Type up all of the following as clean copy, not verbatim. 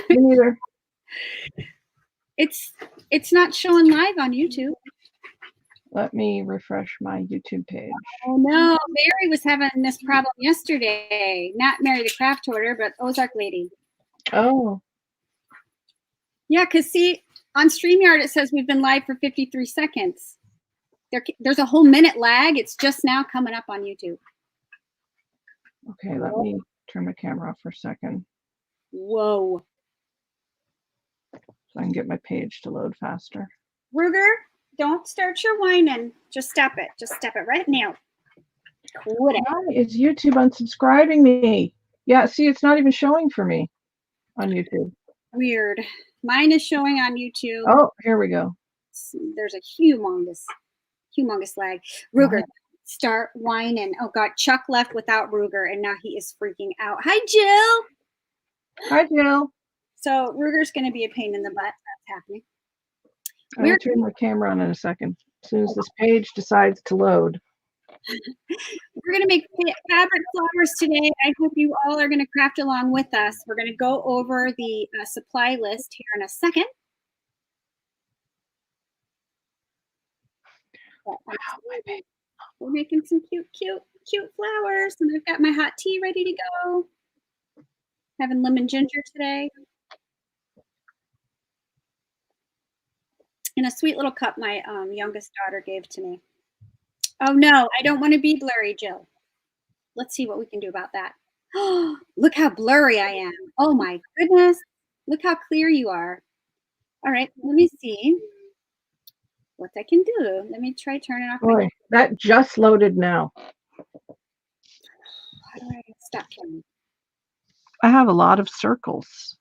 Me neither. It's not showing live on YouTube. Let me refresh my YouTube page. Oh no, Mary was having this problem yesterday. Not Mary the craft hoarder, but Ozark Lady. Oh. Yeah, because see, on StreamYard it says we've been live for 53 seconds. There's a whole minute lag. It's just now coming up on YouTube. Okay, let me turn my camera off for a second. Whoa. So I can get my page to load faster. Ruger, don't start your whining. Just stop it. Just stop it right now. Why is YouTube unsubscribing me? Yeah, see, it's not even showing for me on YouTube. Weird. Mine is showing on YouTube. Oh, here we go. There's a humongous lag. Ruger, start whining. Oh God, Chuck left without Ruger, and now he is freaking out. Hi, Jill. Hi, Jill. So Ruger's going to be a pain in the butt. That's happening. I'm going to turn my camera on in a second. As soon as this page decides to load. We're going to make fabric flowers today. I hope you all are going to craft along with us. We're going to go over the supply list here in a second. Wow, we're making some cute flowers, and I've got my hot tea ready to go. Having lemon ginger today. In a sweet little cup my youngest daughter gave to me. Oh no, I don't want to be blurry, Jill. Let's see what we can do about that. Oh, look how blurry I am. Oh my goodness. Look how clear you are. All right, let me see what I can do. Let me try turning off. Boy, that just loaded now. How do I stop counting? I have a lot of circles.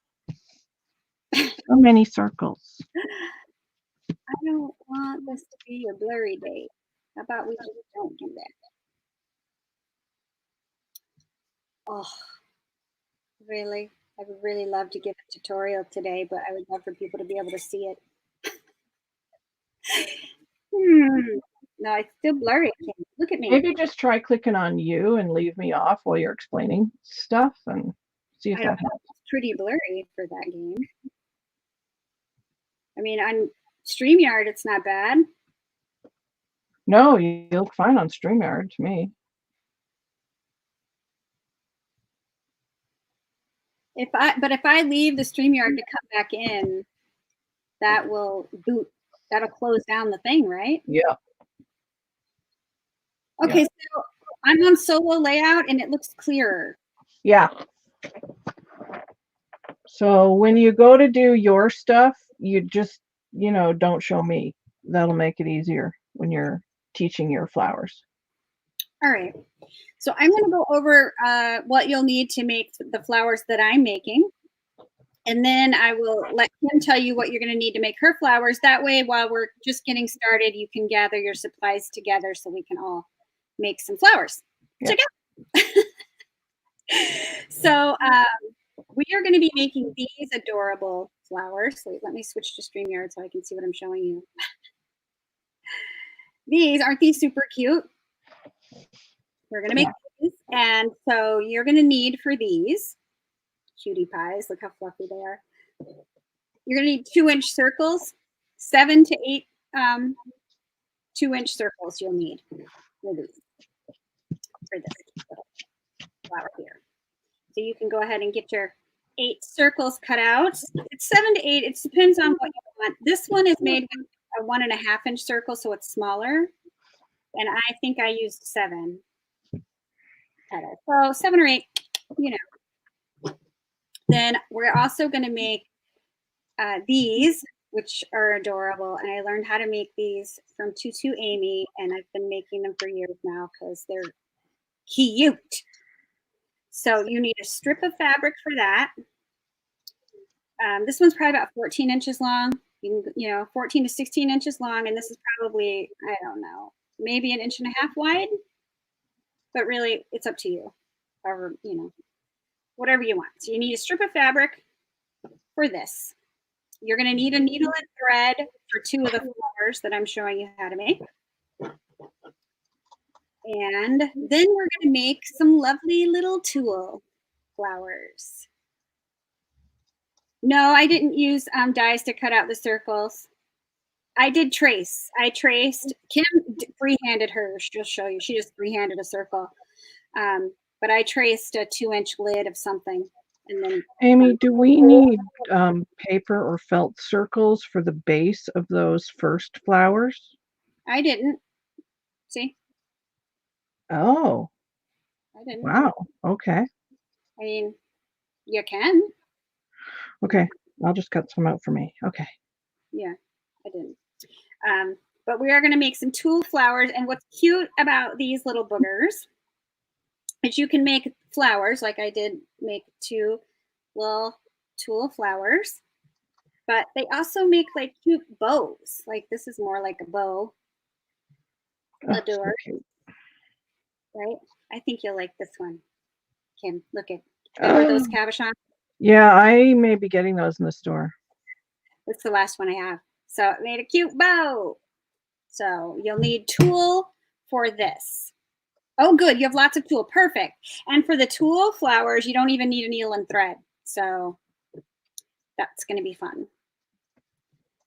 So many circles. I don't want this to be a blurry day. How about we just don't do that? Oh, really? I would really love to give a tutorial today, but I would love for people to be able to see it. No, it's still blurry. Look at me. Maybe just try clicking on you and leave me off while you're explaining stuff and see if that helps. It's pretty blurry for that game. I mean, on StreamYard, it's not bad. No, you look fine on StreamYard to me. But if I leave the StreamYard to come back in, that will boot. That'll close down the thing, right? Yeah. Okay, so I'm on solo layout and it looks clearer. Yeah. So when you go to do your stuff, you just, don't show me. That'll make it easier when you're teaching your flowers. All right. So I'm going to go over what you'll need to make the flowers that I'm making. And then I will let Kim tell you what you're going to need to make her flowers. That way, while we're just getting started, you can gather your supplies together so we can all make some flowers together. So we are going to be making these adorable flowers. So let me switch to StreamYard so I can see what I'm showing you. Aren't these super cute? We're going to make these. And so you're going to need for these cutie pies. Look how fluffy they are. You're going to need 2-inch circles, 7 to 8 2-inch circles you'll need for this little flower here. So you can go ahead and get your 8 circles cut out. It's 7 to 8. It depends on what you want. This one is made with a 1.5-inch circle, so it's smaller. And I think I used 7. So 7 or 8, Then we're also going to make these, which are adorable. And I learned how to make these from Tutu Amy, and I've been making them for years now because they're cute. So you need a strip of fabric for that. This one's probably about 14 inches long. 14 to 16 inches long. And this is probably, I don't know, maybe 1.5 inches wide. But really, it's up to you. However, whatever you want. So you need a strip of fabric for this. You're going to need a needle and thread for 2 of the flowers that I'm showing you how to make. And then we're going to make some lovely little tulle flowers. No, I didn't use dies to cut out the circles. I did trace. I traced. Kim freehanded hers. She'll show you. She just freehanded a circle. But I traced a 2-inch lid of something, and then. Amy, do we need paper or felt circles for the base of those first flowers? I didn't. See? Oh, I didn't. wow. Okay. I mean, you can. Okay. I'll just cut some out for me. Okay. Yeah, I didn't. But we are going to make some tulle flowers. And what's cute about these little boogers is you can make flowers, like I did make 2 little tulle flowers. But they also make like cute bows. Like this is more like a bow. Oh, so cute. Right? I think you'll like this one, Kim. Look at. Remember those cabochons? Yeah, I may be getting those in the store. That's the last one I have. So it made a cute bow. So you'll need tulle for this. Oh, good. You have lots of tulle. Perfect. And for the tulle flowers, you don't even need a needle and thread. So that's going to be fun.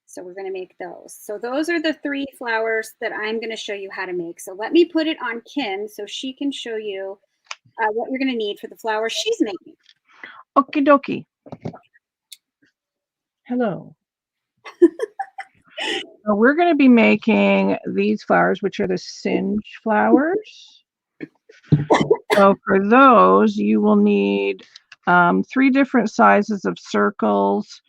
So we're going to make those. So those are the 3 flowers that I'm going to show you how to make. So let me put it on Kim so she can show you what you're going to need for the flowers she's making. Okie dokie. Hello. So we're going to be making these flowers, which are the Singe flowers. So for those, you will need 3 different sizes of circles.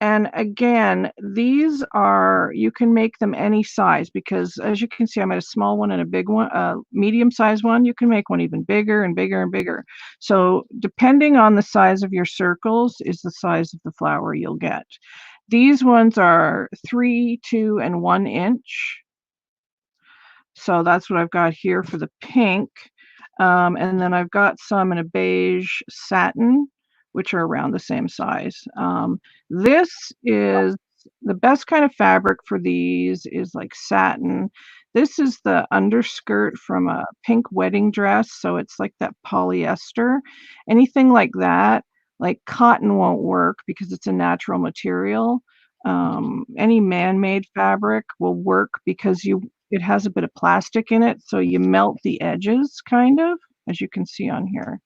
And again, these are, you can make them any size because as you can see, I made a small one and a big one, medium sized one. You can make one even bigger and bigger and bigger. So depending on the size of your circles is the size of the flower you'll get. These ones are 3, 2, and 1 inch. So that's what I've got here for the pink. And then I've got some in a beige satin, which are around the same size. This is the best kind of fabric for these is like satin. This is the underskirt from a pink wedding dress. So it's like that polyester. Anything like that, like cotton won't work because it's a natural material. Any man-made fabric will work because it has a bit of plastic in it, so you melt the edges kind of, as you can see on here.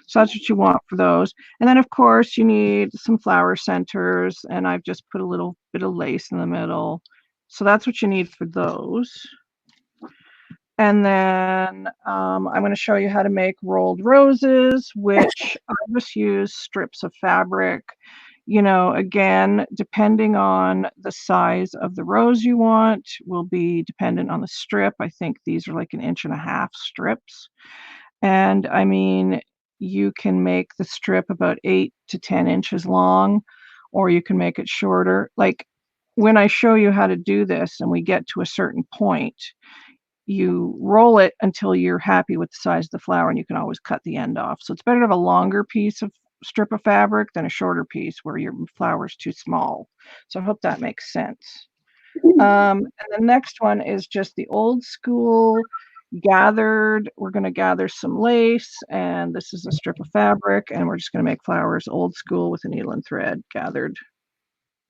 So that's what you want for those. And then of course you need some flower centers, and I've just put a little bit of lace in the middle. So that's what you need for those. And then I'm going to show you how to make rolled roses, which I just use strips of fabric. You know, again, depending on the size of the rose you want will be dependent on the strip. I think these are like 1.5 inch strips. And I mean, you can make the strip about 8 to 10 inches long, or you can make it shorter. Like when I show you how to do this and we get to a certain point, you roll it until you're happy with the size of the flower, and you can always cut the end off. So it's better to have a longer piece of strip of fabric than a shorter piece where your flower is too small. So I hope that makes sense. And the next one is just the old school gathered. We're going to gather some lace, and this is a strip of fabric, and we're just going to make flowers old school with a needle and thread gathered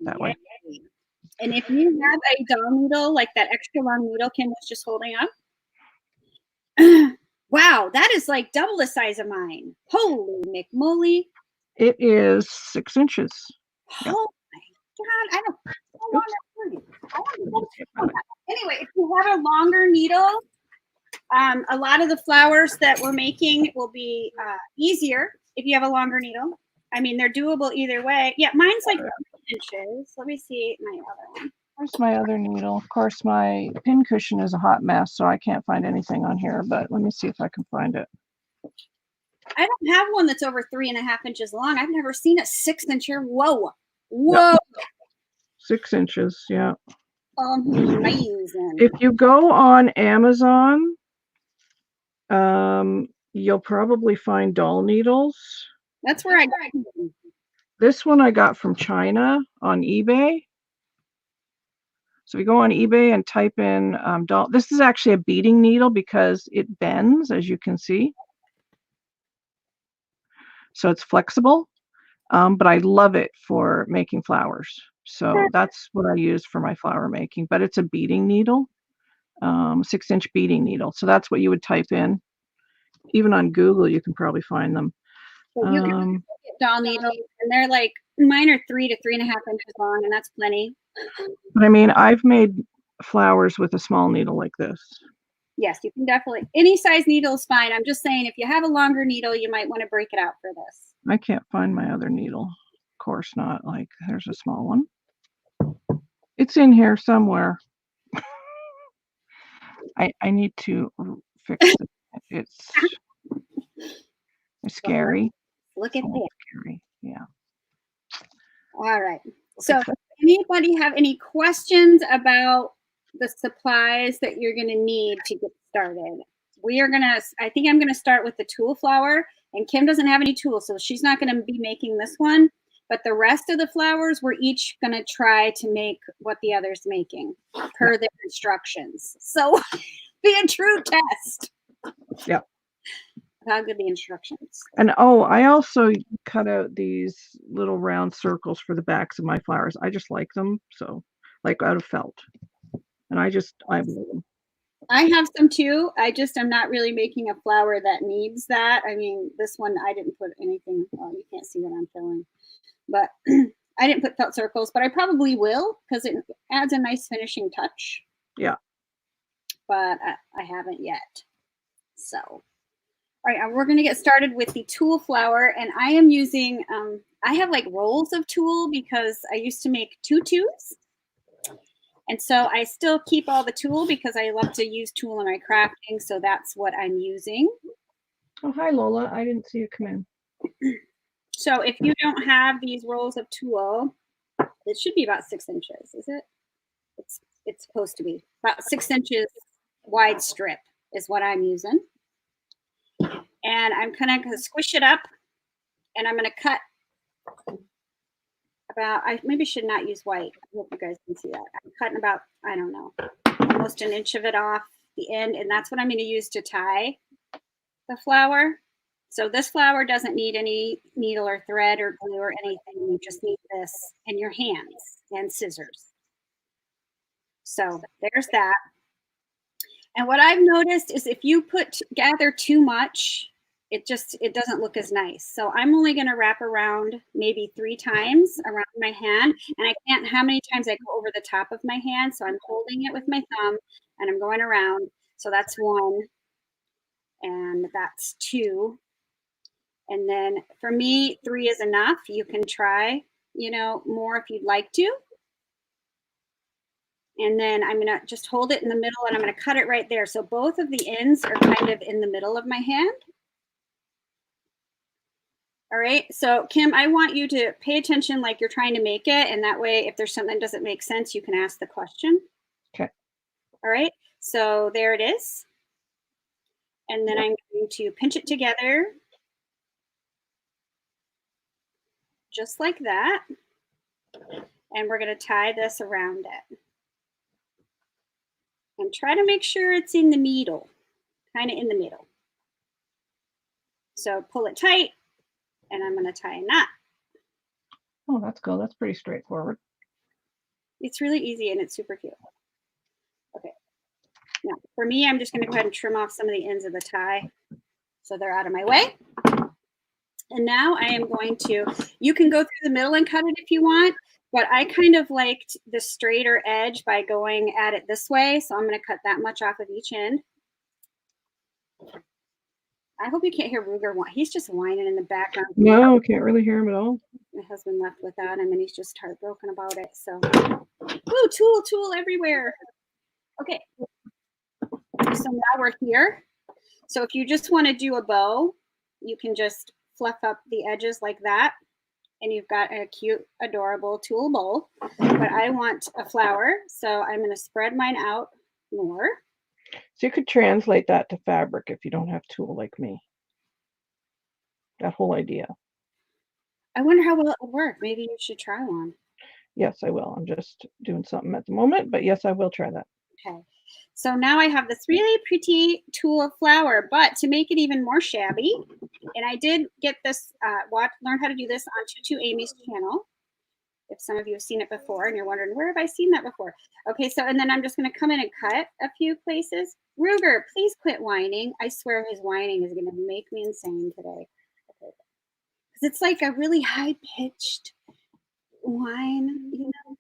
that way. And if you have a doll needle, like that extra long needle Kim was just holding up, wow, that is like double the size of mine. Holy McMolly. It is 6 inches. Oh my God, anyway, if you have a longer needle, a lot of the flowers that we're making will be easier if you have a longer needle. I mean, they're doable either way. Yeah, mine's like 3 inches. Let me see my other one. Where's my other needle? Of course, my pin cushion is a hot mess, so I can't find anything on here, but let me see if I can find it. I don't have one that's over 3.5 inches long. I've never seen a 6-incher. Whoa. Whoa. Yep. 6 inches, yeah. Amazing. If you go on Amazon, you'll probably find doll needles. That's where I got them. This one I got from China on eBay. So we go on eBay and type in doll. This is actually a beading needle because it bends, as you can see. So it's flexible. But I love it for making flowers. So that's what I use for my flower making, but it's a beading needle, 6-inch beading needle. So that's what you would type in. Even on Google, you can probably find them. So you can get doll needles, and they're like, mine are 3 to 3.5 inches long, and that's plenty. But I mean, I've made flowers with a small needle like this. Yes, you can definitely, any size needle is fine. I'm just saying, if you have a longer needle, you might want to break it out for this. I can't find my other needle. Of course not. Like, there's a small one. It's in here somewhere. I need to fix it. It's scary. Look at that. Scary. Yeah. All right. So anybody have any questions about the supplies that you're going to need to get started? I think I'm going to start with the tulle flower, and Kim doesn't have any tools, so she's not going to be making this one. But the rest of the flowers, we're each going to try to make what the other's making per their instructions. So be a true test. Yeah. How good the instructions. And I also cut out these little round circles for the backs of my flowers. I just like them, so like out of felt. And I love them. I have some too. I'm not really making a flower that needs that. I mean, this one, I didn't put anything. Oh, you can't see what I'm filling. But I didn't put felt circles, but I probably will because it adds a nice finishing touch. Yeah. But I haven't yet. So, all right, we're going to get started with the tulle flower. And I am using, I have like rolls of tulle because I used to make tutus. And so I still keep all the tulle because I love to use tulle in my crafting. So that's what I'm using. Oh, hi, Lola. I didn't see you come in. So if you don't have these rolls of tulle, it should be about 6 inches, is it? It's supposed to be about 6 inches wide strip is what I'm using. And I'm kind of going to squish it up, and I'm going to cut about, I maybe should not use white. I hope you guys can see that. I'm cutting about, I don't know, almost an inch of it off the end, and that's what I'm going to use to tie the flower. So this flower doesn't need any needle or thread or glue or anything. You just need this in your hands and scissors. So there's that. And what I've noticed is if you gather too much, it doesn't look as nice. So I'm only going to wrap around maybe 3 times around my hand. And I can't, how many times I go over the top of my hand. So I'm holding it with my thumb and I'm going around. So that's 1. And that's 2. And then for me, 3 is enough. You can try, more if you'd like to. And then I'm going to just hold it in the middle and I'm going to cut it right there. So both of the ends are kind of in the middle of my hand. All right. So Kim, I want you to pay attention like you're trying to make it. And that way, if there's something that doesn't make sense, you can ask the question. Okay. All right. So there it is. And then I'm going to pinch it together. Just like that. And we're going to tie this around it. And try to make sure it's in the middle, kind of in the middle. So pull it tight, and I'm going to tie a knot. Oh, that's cool. That's pretty straightforward. It's really easy, and it's super cute. Okay. Now, for me, I'm just going to go ahead and trim off some of the ends of the tie so they're out of my way. And now I am going to, you can go through the middle and cut it if you want, but I kind of liked the straighter edge by going at it this way. So I'm going to cut that much off of each end. I hope you can't hear Ruger. He's just whining in the background. No, can't really hear him at all. My husband left without him and he's just heartbroken about it. So, ooh, tulle everywhere. Okay. So now we're here. So if you just want to do a bow, you can just fluff up the edges like that. And you've got a cute, adorable tulle bowl. But I want a flower. So I'm going to spread mine out more. So you could translate that to fabric if you don't have tulle like me. That whole idea. I wonder how well it would work. Maybe you should try one. Yes, I will. I'm just doing something at the moment, but yes, I will try that. Okay. So now I have this really pretty tulle flower, but to make it even more shabby, and I did get this, learn how to do this on Tutu Amy's channel. If some of you have seen it before and you're wondering, where have I seen that before? Okay, so, and then I'm just going to come in and cut a few places. Ruger, please quit whining. I swear his whining is going to make me insane today. Okay. Because it's like a really high-pitched whine, you know.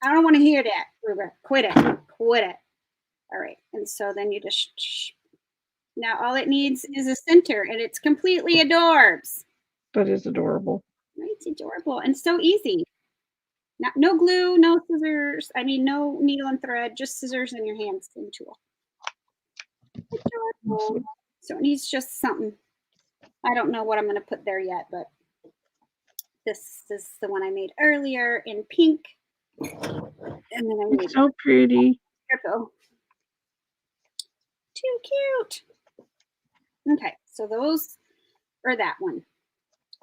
I don't want to hear that, Ruger. Quit it. Quit it. All right, and so then you just, now all it needs is a center, and it's completely adorbs. That is adorable. It's adorable and so easy. No glue, no scissors. I mean, no needle and thread, just scissors in your hands and tool. Adorable. So it needs just something. I don't know what I'm going to put there yet, but this is the one I made earlier in pink. And then I made so pretty. purple. Too cute. Okay, so those, or that one.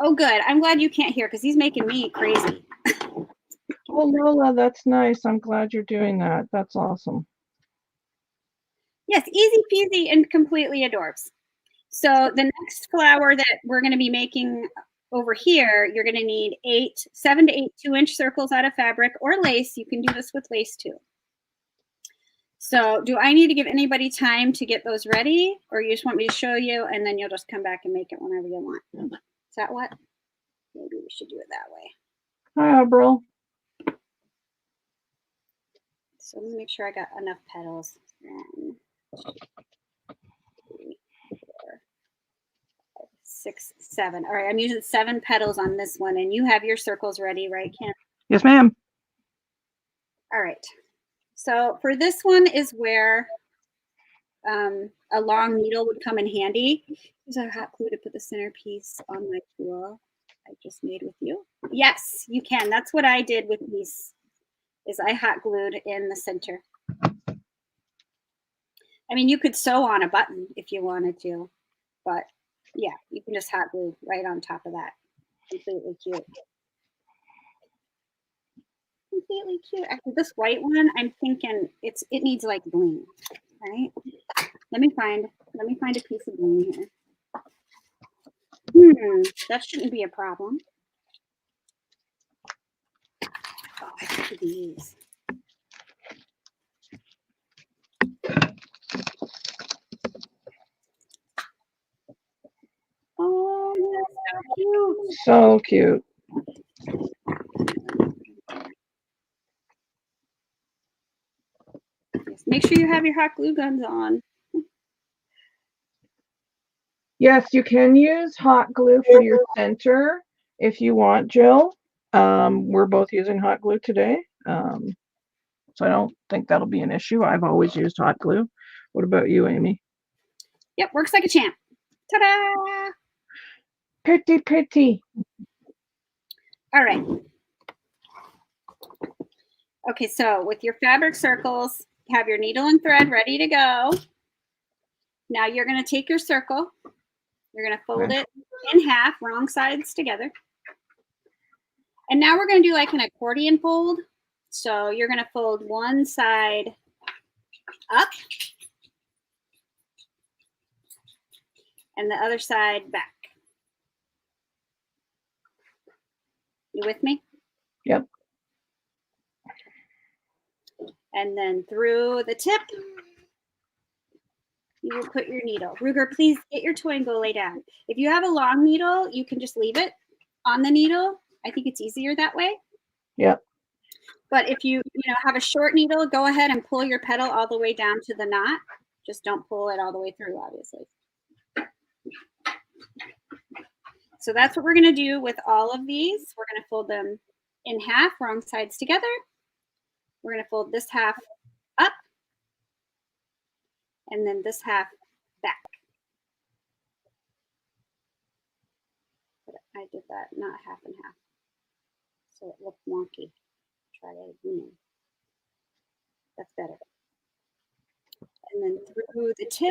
Oh, good. I'm glad you can't hear because he's making me crazy. Well, Lola, that's nice. I'm glad you're doing that. That's awesome. Yes, easy peasy and completely adorbs. So the next flower that we're going to be making over here, you're going to need 7 to 8 2-inch circles out of fabric or lace. You can do this with lace too. So do I need to give anybody time to get those ready, or you just want me to show you and then you'll just come back and make it whenever you want? Is that what? Maybe we should do it that way. Hi, Abril. So let me make sure I got enough petals. 1, 2, 3, 4, 5, 6, 7. All right, I'm using 7 petals on this one, and you have your circles ready, right, Kim? Yes, ma'am. All right. So for this one is where a long needle would come in handy. Use a hot glue to put the centerpiece on my tool I just made with you. Yes, you can. That's what I did with these. Is I hot glued in the center. I mean, you could sew on a button if you wanted to, but yeah, you can just hot glue right on top of that. Completely cute. Completely cute. Actually, this white one, I'm thinking it needs like bling, right? Let me find a piece of bling here. That shouldn't be a problem. Oh, I think these. Oh, that's so cute. So cute. Make sure you have your hot glue guns on. Yes, you can use hot glue for your center if you want, Jill. We're both using hot glue today. So I don't think that'll be an issue. I've always used hot glue. What about you, Amy? Yep, works like a champ. Ta-da! Pretty, pretty. All right. Okay, so with your fabric circles, have your needle and thread ready to go. Now you're going to take your circle. You're going to fold it in half, wrong sides together. And now we're going to do like an accordion fold. So you're going to fold one side up and the other side back. You with me? Yep. And then through the tip, you will put your needle. Ruger, please get your toy and go lay down. If you have a long needle, you can just leave it on the needle. I think it's easier that way. Yep. But if you have a short needle, go ahead and pull your petal all the way down to the knot. Just don't pull it all the way through, obviously. So that's what we're going to do with all of these. We're going to fold them in half, wrong sides together. We're going to fold this half up and then this half back. But I did that not half and half, so it looked wonky. Try it again. That's better. And then through the tip.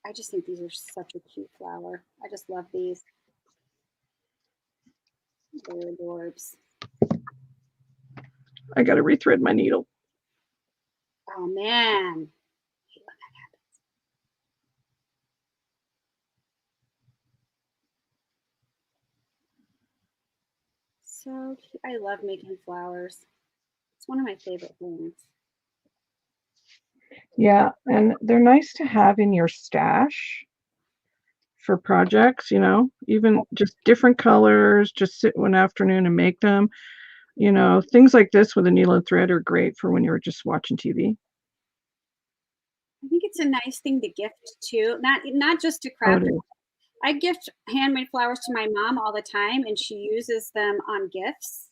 I just think these are such a cute flower. I just love these. They're adorbs. I got to rethread my needle. Oh man. So cute. I love making flowers. It's one of my favorite things. Yeah, and they're nice to have in your stash for projects, you know, even just different colors, just sit one afternoon and make them. You know, things like this with a needle and thread are great for when you're just watching TV. I think it's a nice thing to gift too. Not just to Oh, craft. it is. I gift handmade flowers to my mom all the time, and she uses them on gifts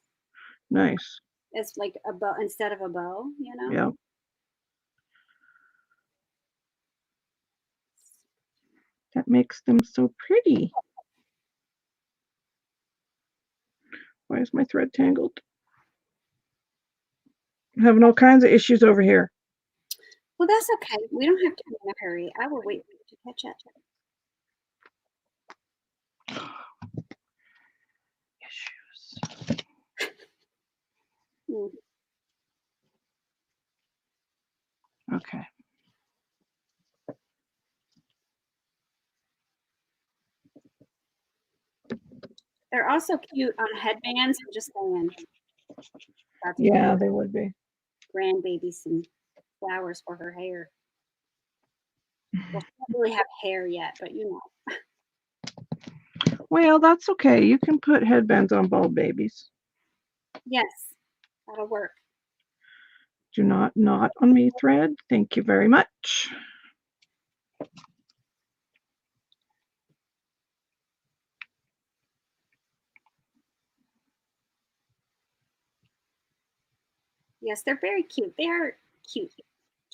Nice. as like a bow instead of a bow, you know? Yeah. That makes them so pretty. Why is my thread tangled? I'm having all kinds of issues over here. Well, that's okay. We don't have to be in a hurry. I will wait for you to catch up. Issues. Mm. Okay. They're also cute on headbands. I'm just saying. That's Yeah, they would be. grandbaby some flowers for her hair. Well, she doesn't really have hair yet, but you know. Well, that's okay. You can put headbands on bald babies. Yes, that'll work. Do not knot on me, thread. Thank you very much. Yes, they're very cute. They are cute,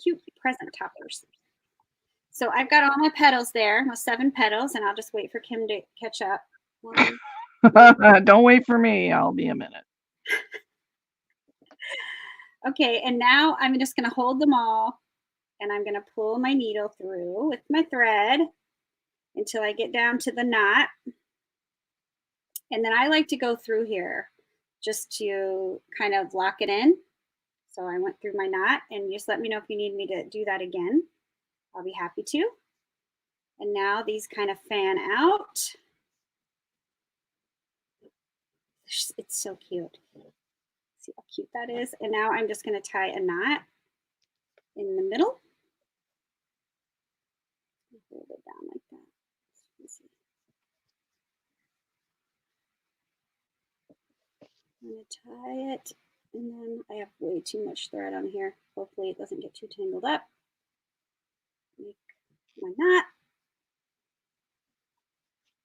cute present toppers. So I've got all my petals there, my 7 petals, and I'll just wait for Kim to catch up. Don't wait for me. I'll be a minute. Okay, and now I'm just going to hold them all, and I'm going to pull my needle through with my thread until I get down to the knot. And then I like to go through here just to kind of lock it in. So I went through my knot, and just let me know if you need me to do that again. I'll be happy to. And now these kind of fan out. It's so cute. See how cute that is? And now I'm just going to tie a knot in the middle. Hold it down like that. I'm going to tie it, and then I have way too much thread on here. Hopefully it doesn't get too tangled up. Make my knot,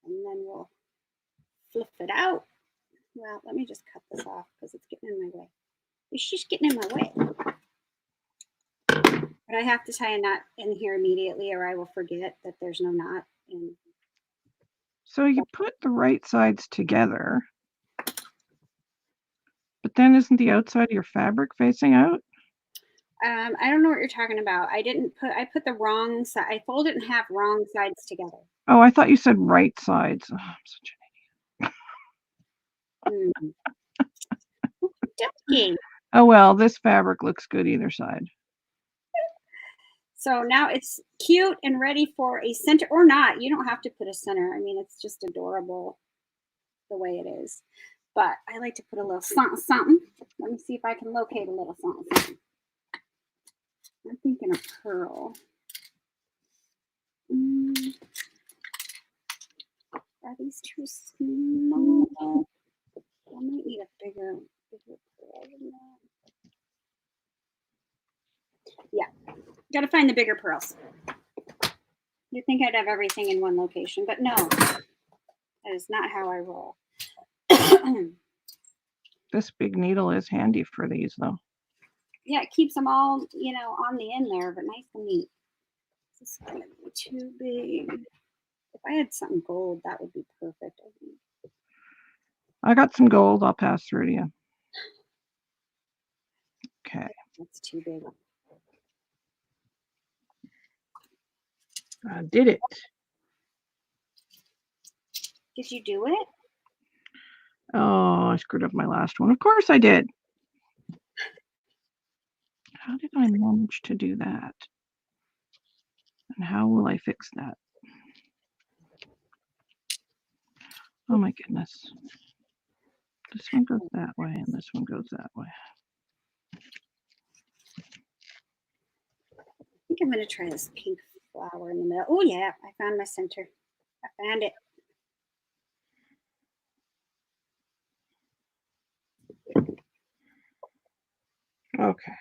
and then we'll fluff it out. Well, let me just cut this off because it's getting in my way. It's just getting in my way. But I have to tie a knot in here immediately, or I will forget that there's no knot. And So you put the right sides together, but then isn't the outside of your fabric facing out? I don't know what you're talking about. I put the wrong side. I folded and have wrong sides together. Oh, I thought you said right sides. Oh, I'm such an idiot. Oh, well, this fabric looks good either side. So now it's cute and ready for a center, or not. You don't have to put a center. I mean, it's just adorable the way it is. But I like to put a little something, something. Let me see if I can locate a little something, something. I'm thinking a pearl. Are these too small? I might need a bigger pearl than that. Yeah, gotta find the bigger pearls. You'd think I'd have everything in one location, but no, that is not how I roll. This big needle is handy for these, though. Yeah, it keeps them all, you know, on the end there, but nice and neat. This is gonna be too big. If I had something gold, that would be perfect, I think. I got some gold. I'll pass through to you. Okay. That's too big. I did it. Did you do it? Oh, I screwed up my last one. Of course I did. How did I manage to do that? And how will I fix that? Oh my goodness. This one goes that way and this one goes that way. I think I'm going to try this pink flower in the middle. Oh yeah, I found my center. I found it. Okay.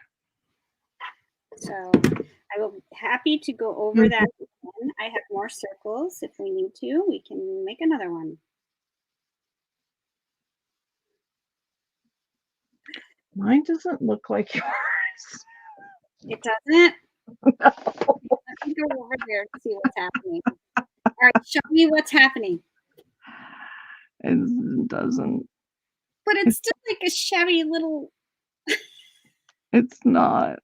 So I will be happy to go over that again. I have more circles. If we need to, we can make another one. Mine doesn't look like yours. It doesn't? No. Let me go over there to see what's happening. All right, show me what's happening. It doesn't. But it's still like a shabby little. It's not.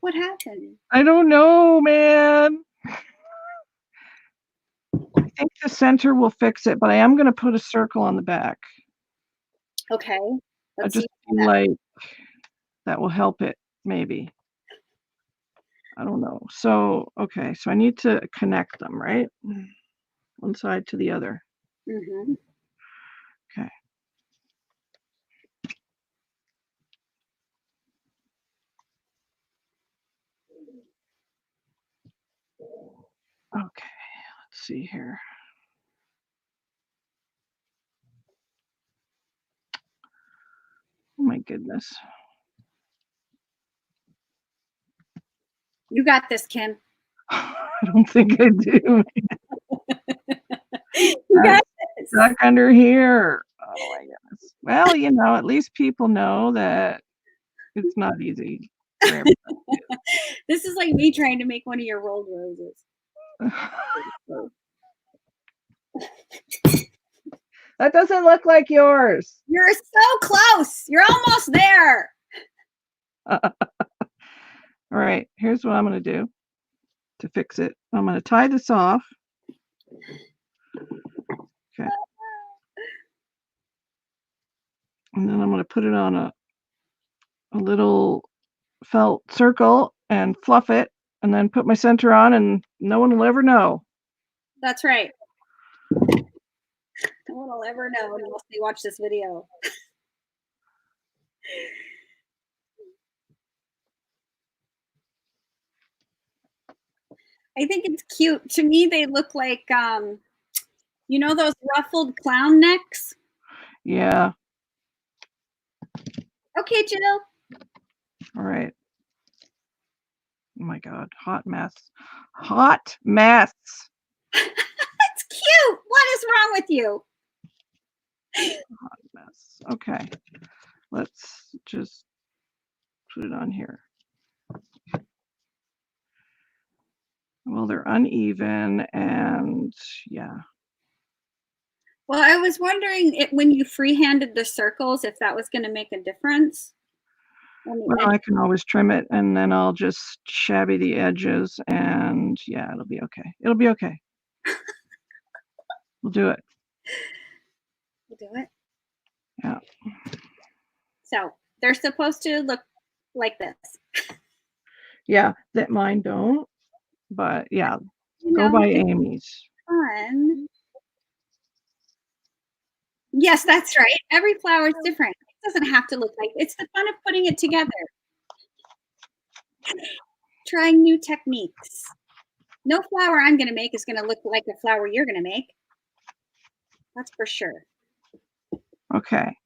What happened? I don't know, man. I think the center will fix it, but I am going to put a circle on the back. Okay. I Let's just see. feel like that will help it, maybe. I don't know. So, okay, so I need to connect them, right? One side to the other. Mm-hmm. Okay. Okay, let's see here. Oh my goodness. You got this, Kim. I don't think I do. You got this. Stuck under here. Oh my goodness. Well, you know, at least people know that it's not easy for everybody. This is like me trying to make one of your rolled roses. That doesn't look like yours. You're so close. You're almost there. All right, here's what I'm going to do to fix it. I'm going to tie this off. Okay. And then I'm going to put it on a little felt circle and fluff it and then put my center on and no one will ever know. That's right. No one will ever know unless they watch this video. I think it's cute. To me, they look like, you know, those ruffled clown necks? Yeah. Okay, Jill. All right. Oh my God. Hot mess. Hot mess. It's cute. What is wrong with you? Hot mess. Okay. Let's just put it on here. Well, they're uneven and yeah. Well, I was wondering when you freehanded the circles, if that was going to make a difference. Well, I can always trim it and then I'll just shabby the edges and yeah, it'll be okay. It'll be okay. We'll do it. We'll do it. Yeah. So they're supposed to look like this. Yeah, that mine don't, but yeah, You go know, by it's Amy's. fun. Yes, that's right. Every flower is different. It doesn't have to look like, it's the fun of putting it together. Trying new techniques. No flower I'm going to make is going to look like a flower you're going to make. That's for sure. Okay.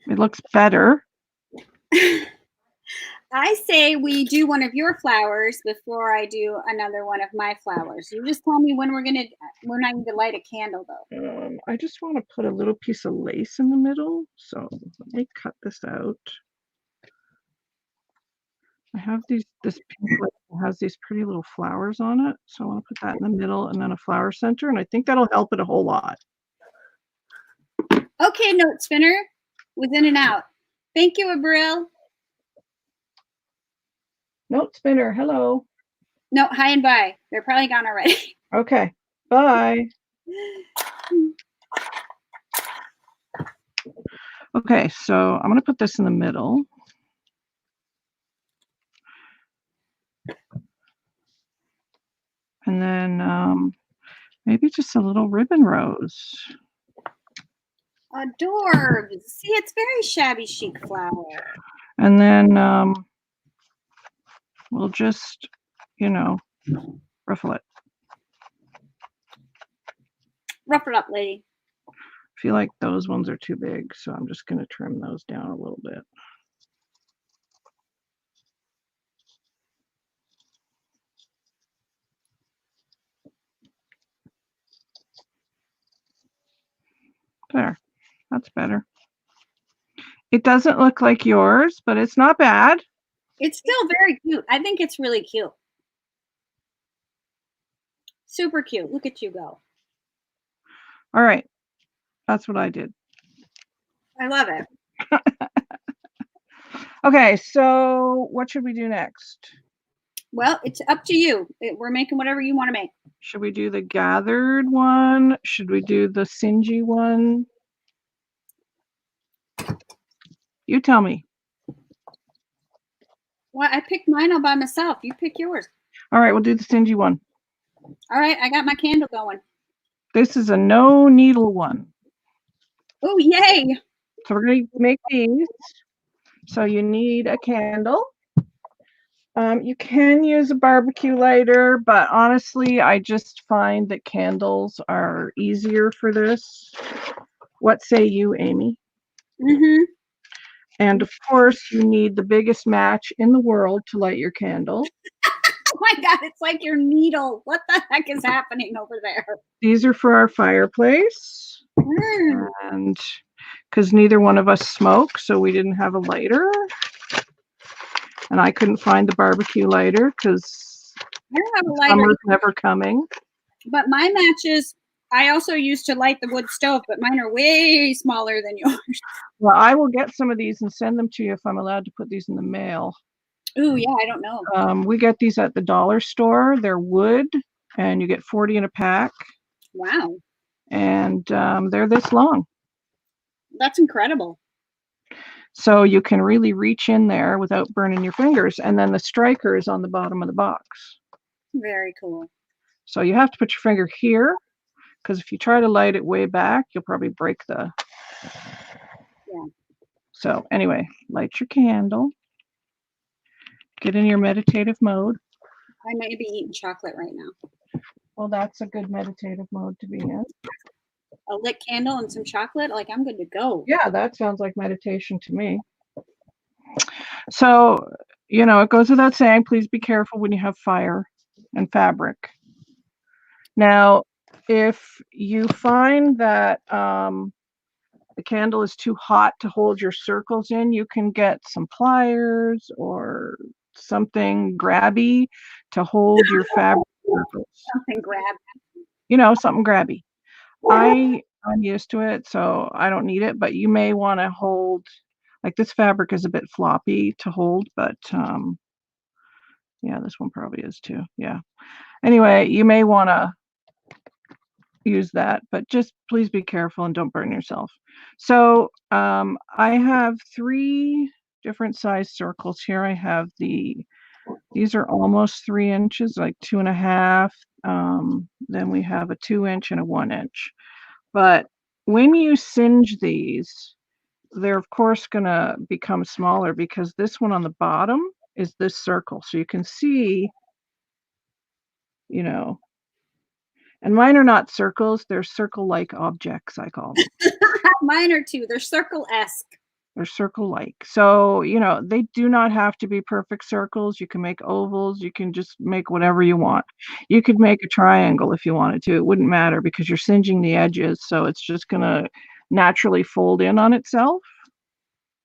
It looks better. I say we do one of your flowers before I do another one of my flowers. You just tell me when we're not going to light a candle though. I just want to put a little piece of lace in the middle. So let me cut this out. I have this pink lace that has these pretty little flowers on it. So I want to put that in the middle and then a flower center. And I think that'll help it a whole lot. Okay, note spinner was in and out. Thank you, Abril. Note spinner, hello. No, hi and bye. They're probably gone already. Okay, bye. Okay, so I'm going to put this in the middle. And then maybe just a little ribbon rose. Adorbs. See, it's very shabby chic flower. And then we'll just, ruffle it. Rough it up, lady. I feel like those ones are too big, so I'm just going to trim those down a little bit. There, that's better. It doesn't look like yours, but it's not bad. It's still very cute. I think it's really cute. Super cute. Look at you go. All right, that's what I did. I love it. Okay, so what should we do next? Well, it's up to you. We're making whatever you want to make. Should we do the gathered one? Should we do the Singe one? You tell me. Well, I picked mine all by myself. You pick yours. All right, we'll do the Singe one. All right, I got my candle going. This is a no needle one. Oh, yay. So we're going to make these. So you need a candle. You can use a barbecue lighter, but honestly, I just find that candles are easier for this. What say you, Amy? Mm-hmm. And of course, you need the biggest match in the world to light your candle. Oh my God, it's like your needle. What the heck is happening over there? These are for our fireplace. And because neither one of us smoke, so we didn't have a lighter. And I couldn't find the barbecue lighter because I don't have a lighter. summer's never coming. But my matches, I also used to light the wood stove, but mine are way smaller than yours. Well, I will get some of these and send them to you if I'm allowed to put these in the mail. Ooh, yeah, I don't know. We get these at the dollar store. They're wood, and you get 40 in a pack. Wow. And they're this long. That's incredible. So you can really reach in there without burning your fingers. And then the striker is on the bottom of the box. Very cool. So you have to put your finger here, because if you try to light it way back, you'll probably break the... Yeah. So anyway, light your candle. Get in your meditative mode. I may be eating chocolate right now. Well, that's a good meditative mode to be in. A lit candle and some chocolate, like I'm good to go. Yeah, that sounds like meditation to me. So, it goes without saying, please be careful when you have fire and fabric. Now, if you find that the candle is too hot to hold your circles in, you can get some pliers or something grabby to hold your fabric circles. Something grab. Something grabby. I'm used to it, so I don't need it, but you may want to hold, like this fabric is a bit floppy to hold, but yeah, this one probably is too. Yeah. Anyway, you may want to use that, but just please be careful and don't burn yourself. So I have 3 different size circles here. I have these are almost 3 inches, like 2.5. Then we have a 2-inch and a 1-inch. But when you singe these, they're of course going to become smaller because this one on the bottom is this circle. So you can see, and mine are not circles. They're circle-like objects, I call them. Mine are too. They're circle-esque. They're circle-like. So, they do not have to be perfect circles. You can make ovals. You can just make whatever you want. You could make a triangle if you wanted to. It wouldn't matter because you're singeing the edges. So it's just going to naturally fold in on itself.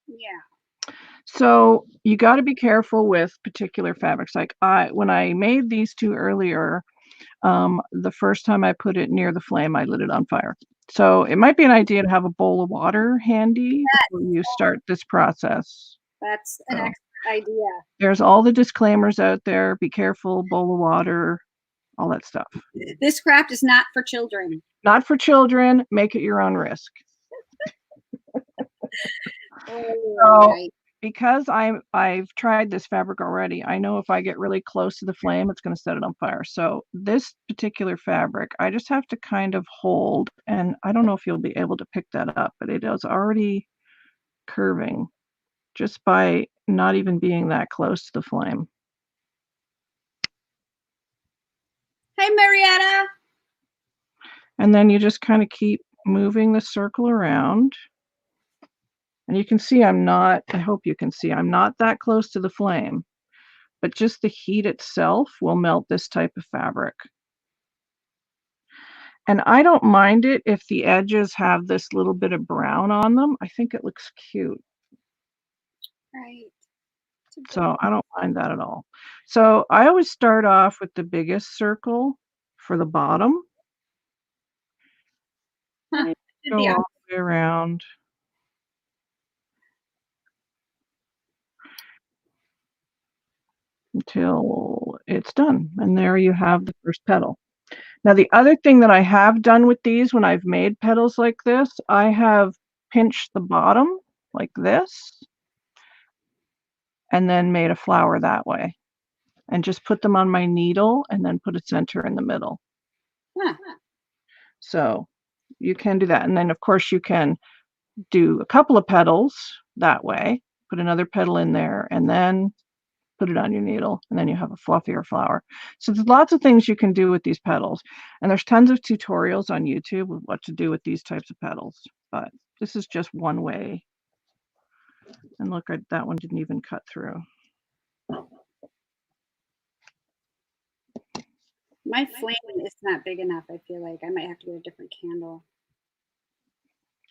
Yeah. So you got to be careful with particular fabrics. Like when I made these 2 earlier, the first time I put it near the flame, I lit it on fire. So it might be an idea to have a bowl of water handy before you start this process. That's an excellent idea. There's all the disclaimers out there. Be careful, bowl of water, all that stuff. This craft is not for children. Not for children. Make it your own risk. Oh, So, right. because I've tried this fabric already, I know if I get really close to the flame, it's gonna set it on fire. So this particular fabric, I just have to kind of hold, and I don't know if you'll be able to pick that up, but it is already curving just by not even being that close to the flame. Hi, Marietta. And then you just kind of keep moving the circle around. And you can see I'm not, I hope you can see, I'm not that close to the flame, but just the heat itself will melt this type of fabric. And I don't mind it if the edges have this little bit of brown on them. I think it looks cute. Right. So I don't mind that at all. So I always start off with the biggest circle for the bottom. Huh. Go all the way around. Until it's done. And there you have the first petal. Now, the other thing that I have done with these when I've made petals like this, I have pinched the bottom like this and then made a flower that way and just put them on my needle and then put a center in the middle. Huh. So you can do that. And then, of course, you can do a couple of petals that way, put another petal in there, and then put it on your needle, and then you have a fluffier flower. So there's lots of things you can do with these petals, and there's tons of tutorials on YouTube of what to do with these types of petals, but this is just one way. And look, that one didn't even cut through. My flame is not big enough. I feel like I might have to get a different candle.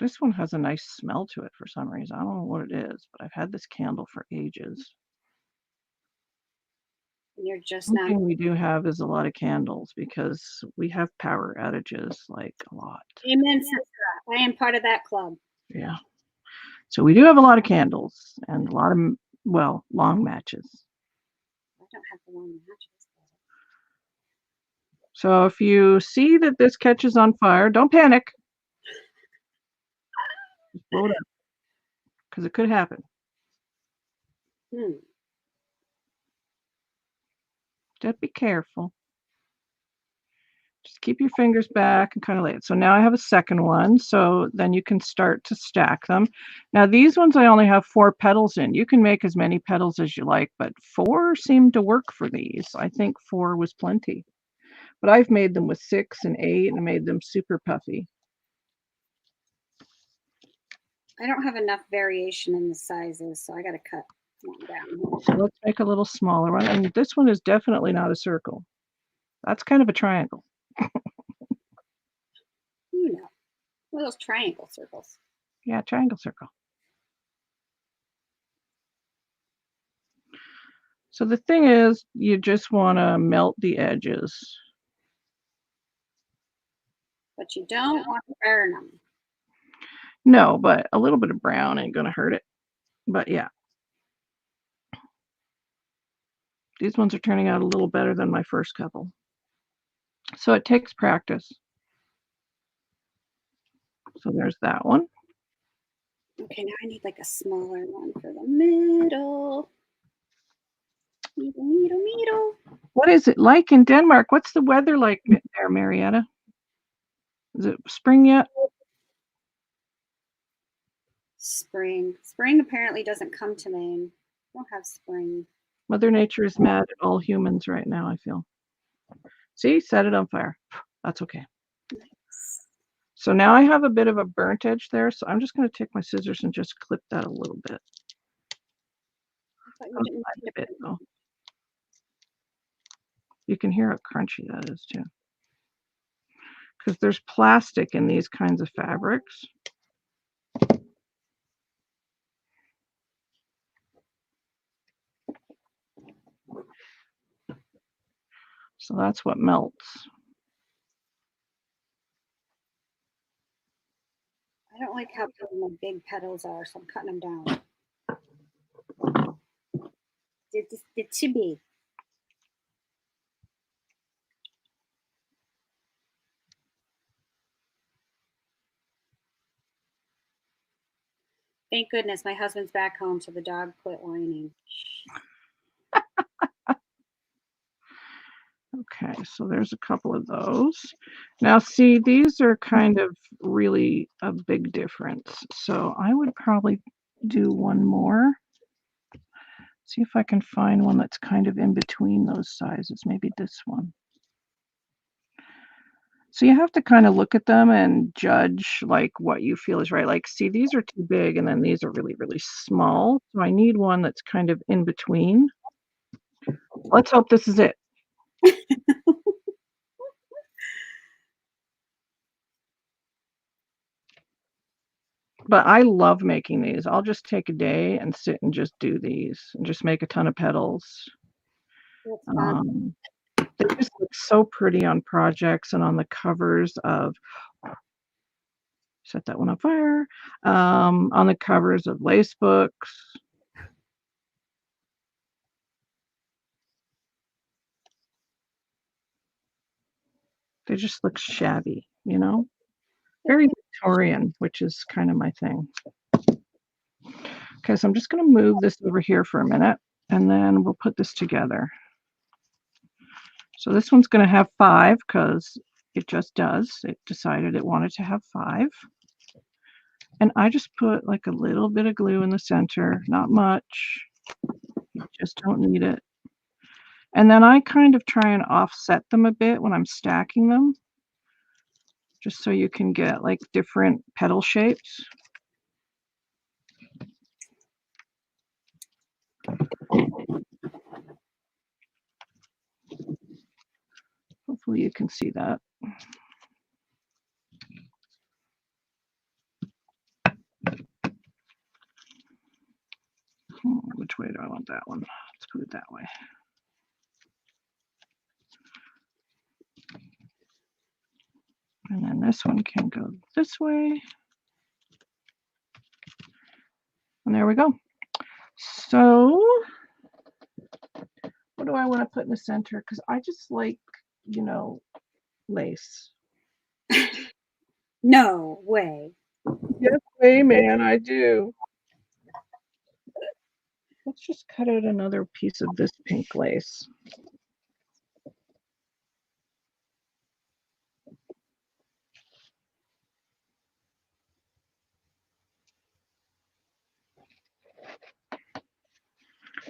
This one has a nice smell to it for some reason. I don't know what it is, but I've had this candle for ages. You're just One not. thing we do have is a lot of candles because we have power outages, like a lot. Amen, sister. I am part of that club. Yeah. So we do have a lot of candles and a lot of, well, long matches. I don't have the long matches. So if you see that this catches on fire, don't panic. Just blow it up because it could happen. Just be careful. Just keep your fingers back and kind of lay it. So now I have a second one. So then you can start to stack them. Now these ones I only have 4 petals in. You can make as many petals as you like, but 4 seemed to work for these. I think 4 was plenty. But I've made them with 6 and 8 and made them super puffy. I don't have enough variation in the sizes, so I got to cut one down. So let's make a little smaller one. And this one is definitely not a circle. That's kind of a triangle. You know, one of those triangle circles. Yeah, triangle circle. So the thing is, you just want to melt the edges. But you don't want to burn them. No, but a little bit of brown ain't going to hurt it. But yeah. These ones are turning out a little better than my first couple. So it takes practice. So there's that one. Okay, now I need like a smaller one for the middle. Middle. What is it like in Denmark? What's the weather like there, Marietta? Is it spring yet? Spring. Spring apparently doesn't come to Maine. We don't have spring. Mother Nature is mad at all humans right now, I feel. See, set it on fire. That's okay. Nice. So now I have a bit of a burnt edge there, so I'm just going to take my scissors and just clip that a little bit. A bit though. You can hear how crunchy that is too. Because there's plastic in these kinds of fabrics. So that's what melts. I don't like how big my big petals are, so I'm cutting them down. They're too big. Thank goodness my husband's back home, so the dog quit whining. Okay, so there's a couple of those. Now, see, these are kind of really a big difference. So I would probably do one more. See if I can find one that's kind of in between those sizes. Maybe this one. So you have to kind of look at them and judge like what you feel is right. Like, see, these are too big and then these are really, really small. So I need one that's kind of in between. Let's hope this is it. But I love making these. I'll just take a day and sit and just do these and just make a ton of petals. They just look so pretty on projects and on the covers of set that one on fire. On the covers of lace books. They just look shabby, you know? Very Victorian, which is kind of my thing. Okay, so I'm just going to move this over here for a minute, and then we'll put this together. So this one's going to have 5 because it just does. It decided it wanted to have 5. And I just put like a little bit of glue in the center, not much. You just don't need it. And then I kind of try and offset them a bit when I'm stacking them, just so you can get like different petal shapes. Hopefully you can see that. Which way do I want that one? Let's put it that way. And then this one can go this way. And there we go. So what do I want to put in the center? Because I just like, you know, lace. No way. Yes, way, man, I do. Let's just cut out another piece of this pink lace.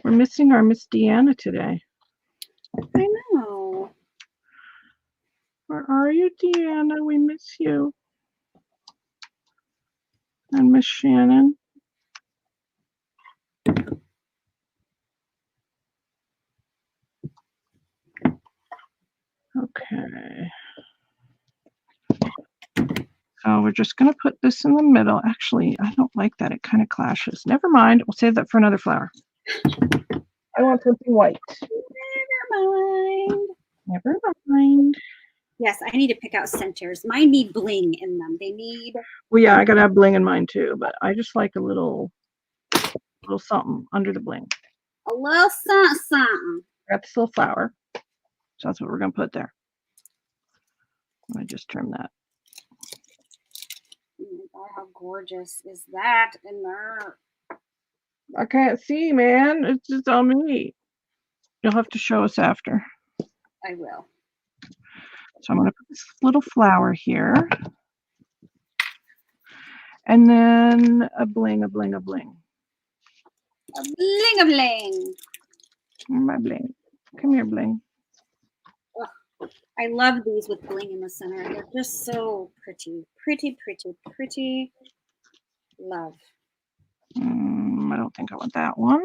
We're missing our Miss Deanna today. I know. Where are you, Deanna? We miss you. And Miss Shannon. Okay. So we're just going to put this in the middle. Actually, I don't like that. It kind of clashes. Never mind. We'll save that for another flower. I want something white. Never mind. Never mind. Yes, I need to pick out centers. Mine need bling in them. They need. Well, yeah, I got to have bling in mine too, but I just like a little something under the bling. A little something. Got this little flower. So that's what we're going to put there. I just trim that. Oh my God, how gorgeous is that in there? I can't see, man. It's just on me. You'll have to show us after. I will. So I'm going to put this little flower here. And then a bling, a bling, a bling. A bling, a bling. My bling. Come here, bling. Oh, I love these with bling in the center. They're just so pretty. Pretty, pretty, pretty. Love. I don't think I want that one.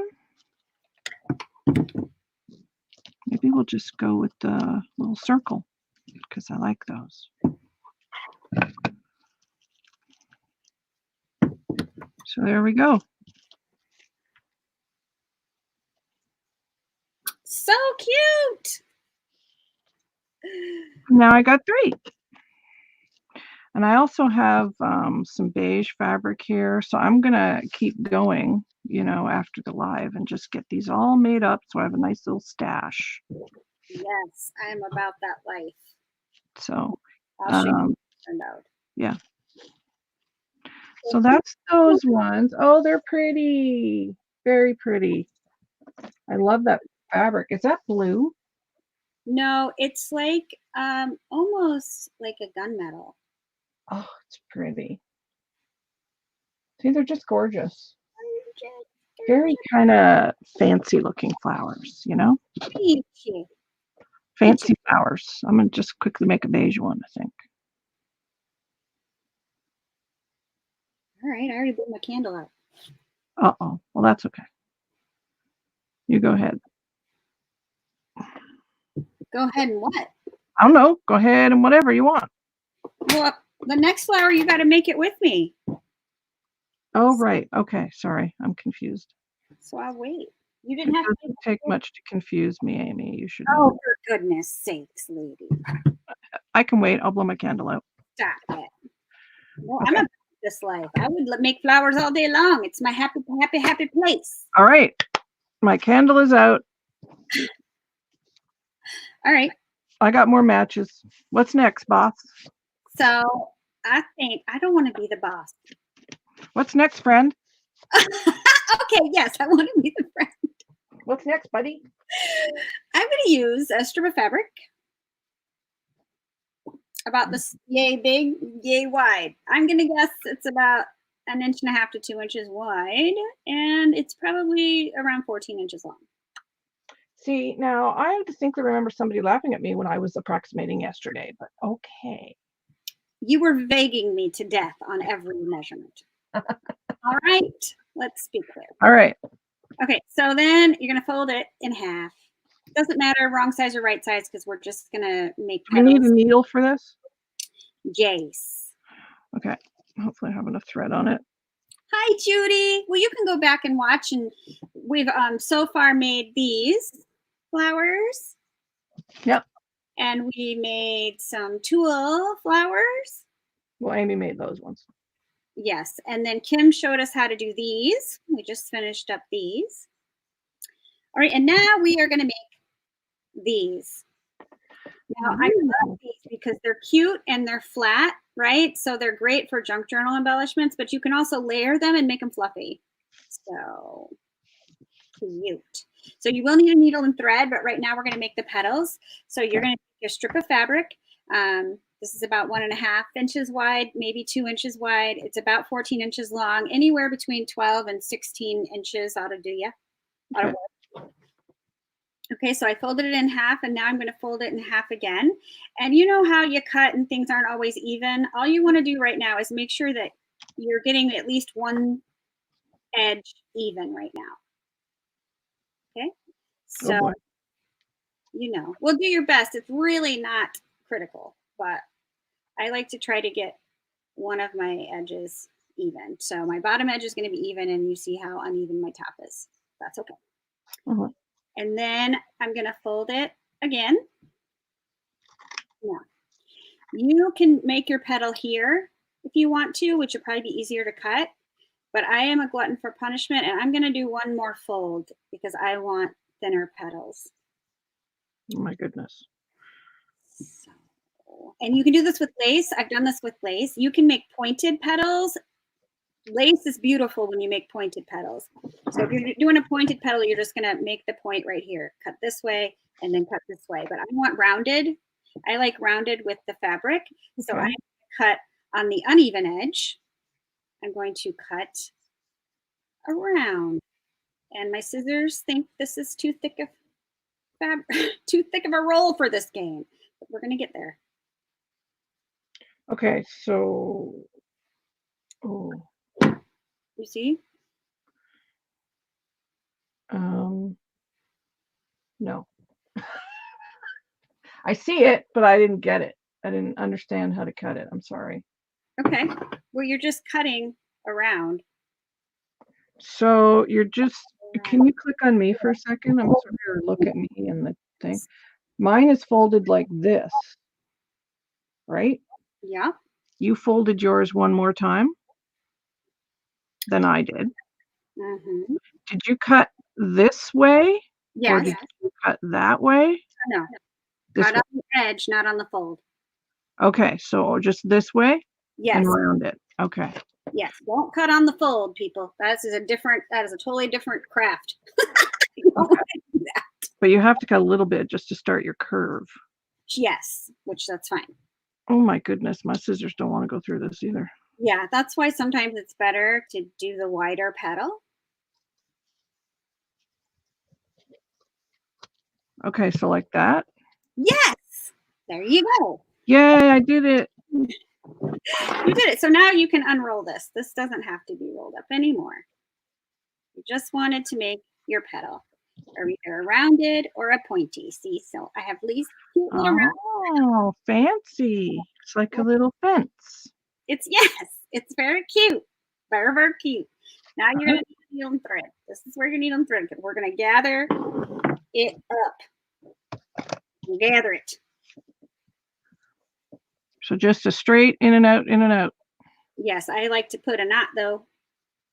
Maybe we'll just go with the little circle because I like those. So there we go. So cute. Now I got 3. And I also have some beige fabric here. So I'm going to keep going, you know, after the live and just get these all made up so I have a nice little stash. Yes, I am about that life. So, I'll show you how it turned out. Yeah. So that's those ones. Oh, they're pretty. Very pretty. I love that fabric. Is that blue? No, it's like almost like a gunmetal. Oh, it's pretty. See, they're just gorgeous. Very kind of fancy looking flowers, you know? Peachy. Fancy flowers. I'm going to just quickly make a beige one, I think. All right, I already blew my candle out. Uh-oh. Well, that's okay. You go ahead. Go ahead and what? I don't know. Go ahead and whatever you want. Well, the next flower, you got to make it with me. Oh, right. Okay. Sorry. I'm confused. So I'll wait. You didn't have to take much to confuse me, Amy. You should know. Oh, for goodness sakes, lady. I can wait. I'll blow my candle out. Stop it. No, okay. I'm about this life. I would make flowers all day long. It's my happy, happy, happy place. All right. My candle is out. All right. I got more matches. What's next, boss? So I think I don't want to be the boss. What's next, friend? Okay, yes, I want to be the friend. What's next, buddy? I'm going to use a strip of fabric about this yay big, yay wide. I'm going to guess it's about 1.5 to 2 inches wide, and it's probably around 14 inches long. See, now I distinctly remember somebody laughing at me when I was approximating yesterday, but okay. You were vaguing me to death on every measurement. All right, let's be clear. All right. Okay, so then you're going to fold it in half. Doesn't matter wrong size or right size because we're just going to make petals. Do you need a needle for this? Yes. Okay. Hopefully I have enough thread on it. Hi, Judy. Well, you can go back and watch, and we've so far made these flowers. Yep. And we made some tulle flowers. Well, Amy made those ones. Yes. And then Kim showed us how to do these. We just finished up these. All right. And now we are going to make these. Now, I love these because they're cute and they're flat, right? So they're great for junk journal embellishments, but you can also layer them and make them fluffy. So cute. So you will need a needle and thread, but right now we're going to make the petals. So you're going to take a strip of fabric. This is about 1.5 inches wide, maybe 2 inches wide. It's about 14 inches long, anywhere between 12 and 16 inches ought to do you. Okay. Okay, so I folded it in half, and now I'm going to fold it in half again. And you know how you cut and things aren't always even? All you want to do right now is make sure that you're getting at least one edge even right now. Okay, so you know, we'll do your best. It's really not critical, but I like to try to get one of my edges even. So my bottom edge is going to be even, and you see how uneven my top is. That's okay. Uh-huh. And then I'm going to fold it again. Now, you can make your petal here if you want to, which would probably be easier to cut. But I am a glutton for punishment, and I'm going to do one more fold because I want thinner petals. Oh my goodness. So, and you can do this with lace. I've done this with lace. You can make pointed petals. Lace is beautiful when you make pointed petals. So if you're doing a pointed petal, you're just going to make the point right here. Cut this way and then cut this way. But I want rounded. I like rounded with the fabric. Okay. So I'm going to cut on the uneven edge. I'm going to cut around. And my scissors think this is too thick of fabric, too thick of a roll for this game. But we're going to get there. Okay, so you see? No. I see it, but I didn't get it. I didn't understand how to cut it. I'm sorry. Okay. Well, you're just cutting around. So you're just, can you click on me for a second? I'm sorry, or look at me in the thing. Mine is folded like this, right? Yeah. You folded yours one more time than I did. Mm-hmm. Did you cut this way? Yes. Or did you cut that way? No. Cut on the edge, not on the fold. Okay, so just this way? Yes. And around it. Okay. Yes, don't cut on the fold, people. That is a totally different craft. Okay. But you have to cut a little bit just to start your curve. Yes, which that's fine. Oh my goodness, my scissors don't want to go through this either. Yeah, that's why sometimes it's better to do the wider petal. Okay, so like that. Yes, there you go. Yay, I did it. You did it. So now you can unroll this. This doesn't have to be rolled up anymore. You just wanted to make your petal, or either a rounded or a pointy. See, so I have these cute little round. Oh, fancy. It's like a little fence. It's very cute. Very, very cute. Now you're going to need a needle and thread. This is where your needle and thread. We're going to gather it up. Gather it. So just a straight in and out, in and out. Yes, I like to put a knot though.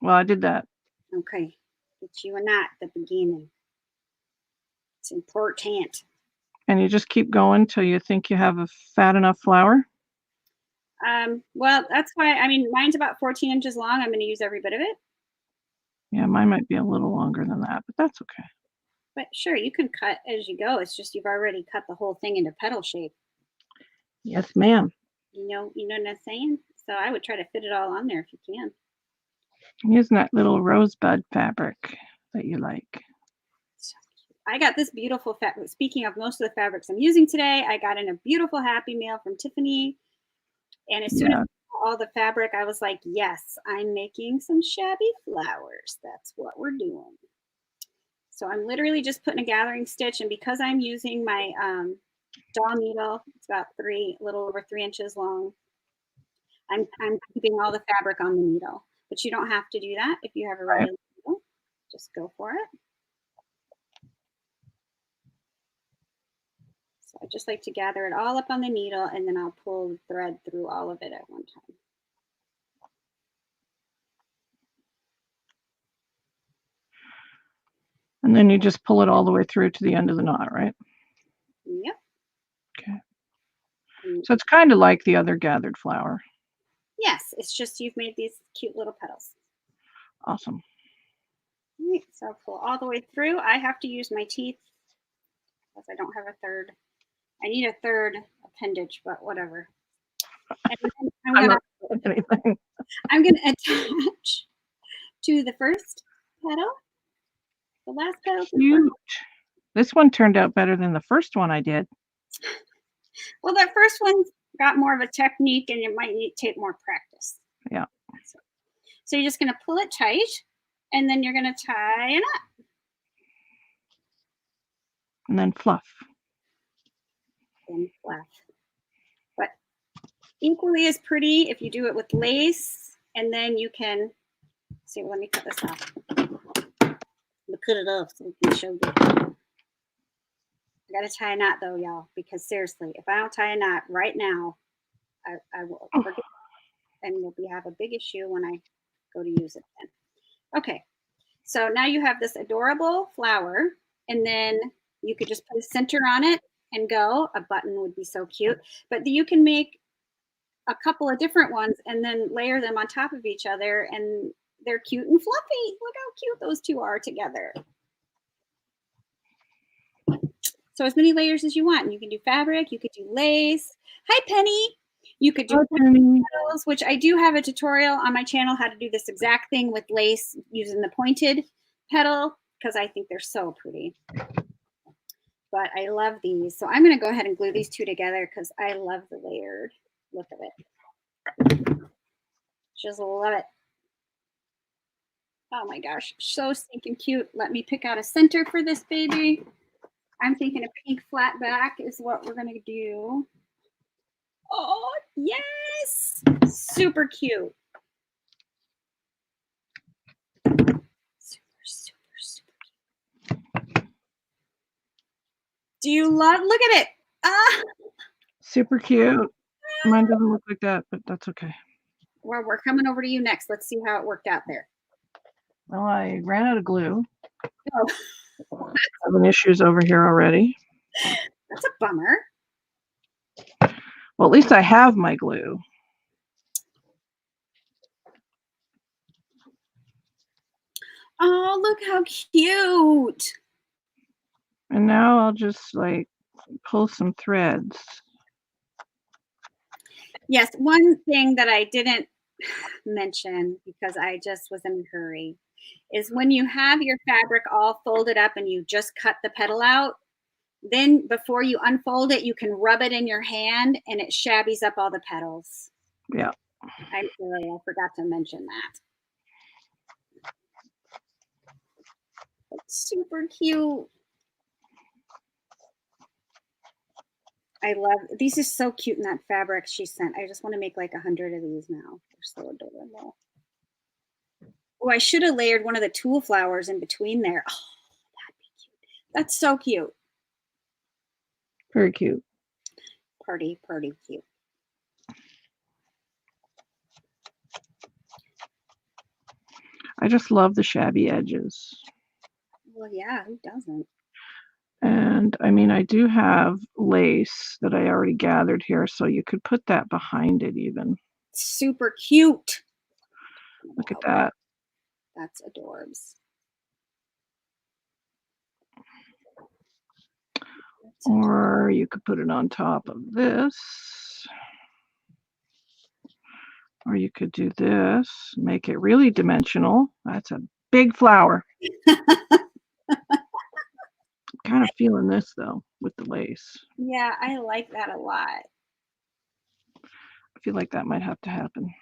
Well, I did that. Okay, get you a knot at the beginning. It's important. And you just keep going till you think you have a fat enough flower? Well, that's why, I mean, mine's about 14 inches long. I'm going to use every bit of it. Yeah, mine might be a little longer than that, but that's okay. But sure, you can cut as you go. It's just you've already cut the whole thing into petal shape. Yes, ma'am. You know what I'm saying? So I would try to fit it all on there if you can. I'm using that little rosebud fabric that you like. I got this beautiful fabric. Speaking of most of the fabrics I'm using today, I got in a beautiful Happy Mail from Tiffany. And as soon as I saw all the fabric, I was like, yes, I'm making some shabby flowers. That's what we're doing. So I'm literally just putting a gathering stitch. And because I'm using my doll needle, it's about a little over 3 inches long, I'm keeping all the fabric on the needle. But you don't have to do that if you have a regular needle. Just go for it. So I just like to gather it all up on the needle, and then I'll pull the thread through all of it at one time. And then you just pull it all the way through to the end of the knot, right? Yep. Okay. So it's kind of like the other gathered flower. Yes, it's just you've made these cute little petals. Awesome. All right, so I'll pull all the way through. I have to use my teeth because I don't have a third. I need a third appendage, but whatever. And then I'm gonna attach to the first petal, the last petal. Cute. This one turned out better than the first one I did. Well, that first one got more of a technique, and it might take more practice. Yeah. So you're just gonna pull it tight, and then you're gonna tie a knot. And then fluff. And fluff. But equally as pretty if you do it with lace, and then you can see. Let me cut this off. We'll cut it off so we can show you. I gotta tie a knot though, y'all, because seriously, if I don't tie a knot right now, I will forget, and we'll have a big issue when I go to use it then. Okay, so now you have this adorable flower, and then you could just put a center on it and go. A button would be so cute, but you can make a couple of different ones and then layer them on top of each other, and they're cute and fluffy. Look how cute those two are together. So as many layers as you want. You can do fabric, you could do lace. Hi, Penny. You could do petals, which I do have a tutorial on my channel how to do this exact thing with lace using the pointed petal because I think they're so pretty. But I love these. So I'm going to go ahead and glue these two together because I love the layered look of it. Just love it. Oh my gosh, so stinking cute. Let me pick out a center for this baby. I'm thinking a pink flat back is what we're going to do. Oh, yes. Super cute. Super cute. Do you love, look at it. Ah. Super cute. Mine doesn't look like that, but that's okay. Well, we're coming over to you next. Let's see how it worked out there. Well, I ran out of glue. Oh. Having issues over here already. That's a bummer. Well, at least I have my glue. Oh, look how cute. And now I'll just like pull some threads. Yes, one thing that I didn't mention because I just was in a hurry is when you have your fabric all folded up and you just cut the petal out, then before you unfold it, you can rub it in your hand and it shabbies up all the petals. Yeah. I'm sorry, I forgot to mention that. It's super cute. I love these. Are so cute in that fabric she sent. I just want to make like 100 of these now. They're so adorable. Oh, I should have layered one of the tulle flowers in between there. Oh, that'd be cute. That's so cute. Very cute. Party cute. I just love the shabby edges. Well, yeah, who doesn't? And I mean, I do have lace that I already gathered here, so you could put that behind it even. Super cute. Look at that. That's adorbs. Or you could put it on top of this. Or you could do this, make it really dimensional. That's a big flower. Kind of feeling this though with the lace. Yeah, I like that a lot. I feel like that might have to happen.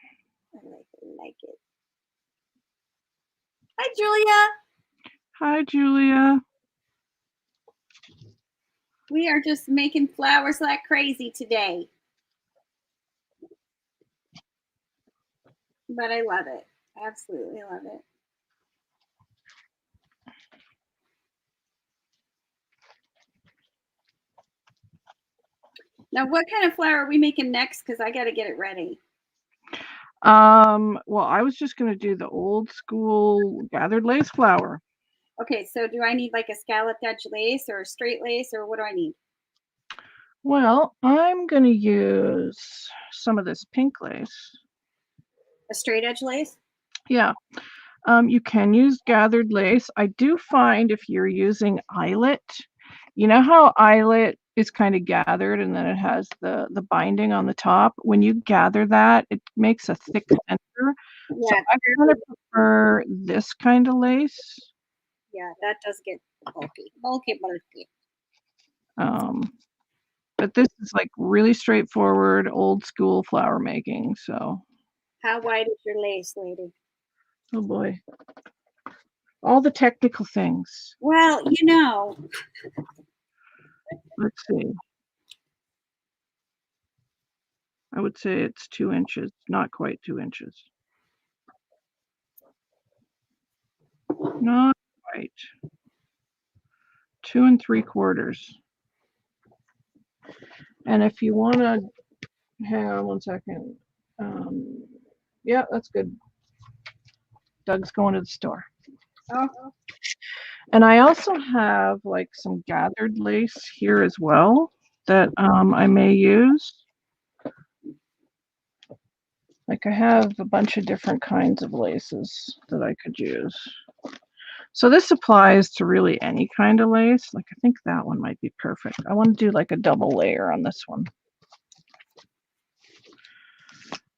I like it. Hi, Julia. Hi, Julia. We are just making flowers like crazy today. But I love it. Absolutely love it. Now, what kind of flower are we making next? Because I got to get it ready. Well, I was just going to do the old school gathered lace flower. Okay, so do I need like a scalloped edge lace or a straight lace, or what do I need? Well, I'm going to use some of this pink lace. A straight edge lace? Yeah. You can use gathered lace. I do find if you're using eyelet, you know how eyelet is kind of gathered and then it has the binding on the top. When you gather that, it makes a thick center. So Yeah, I kind of prefer this kind of lace. yeah, that does get bulky. But this is like really straightforward, old school flower making. So, How wide is your lace, lady? oh boy, all the technical things. Well, you know. Let's see. I would say it's 2 inches, not quite 2 inches. Not quite. 2 3/4. And if you want to, hang on 1 second. Yeah, that's good. Doug's going to the store. Oh. And I also have like some gathered lace here as well that I may use. Like I have a bunch of different kinds of laces that I could use. So this applies to really any kind of lace. Like I think that one might be perfect. I want to do like a double layer on this one.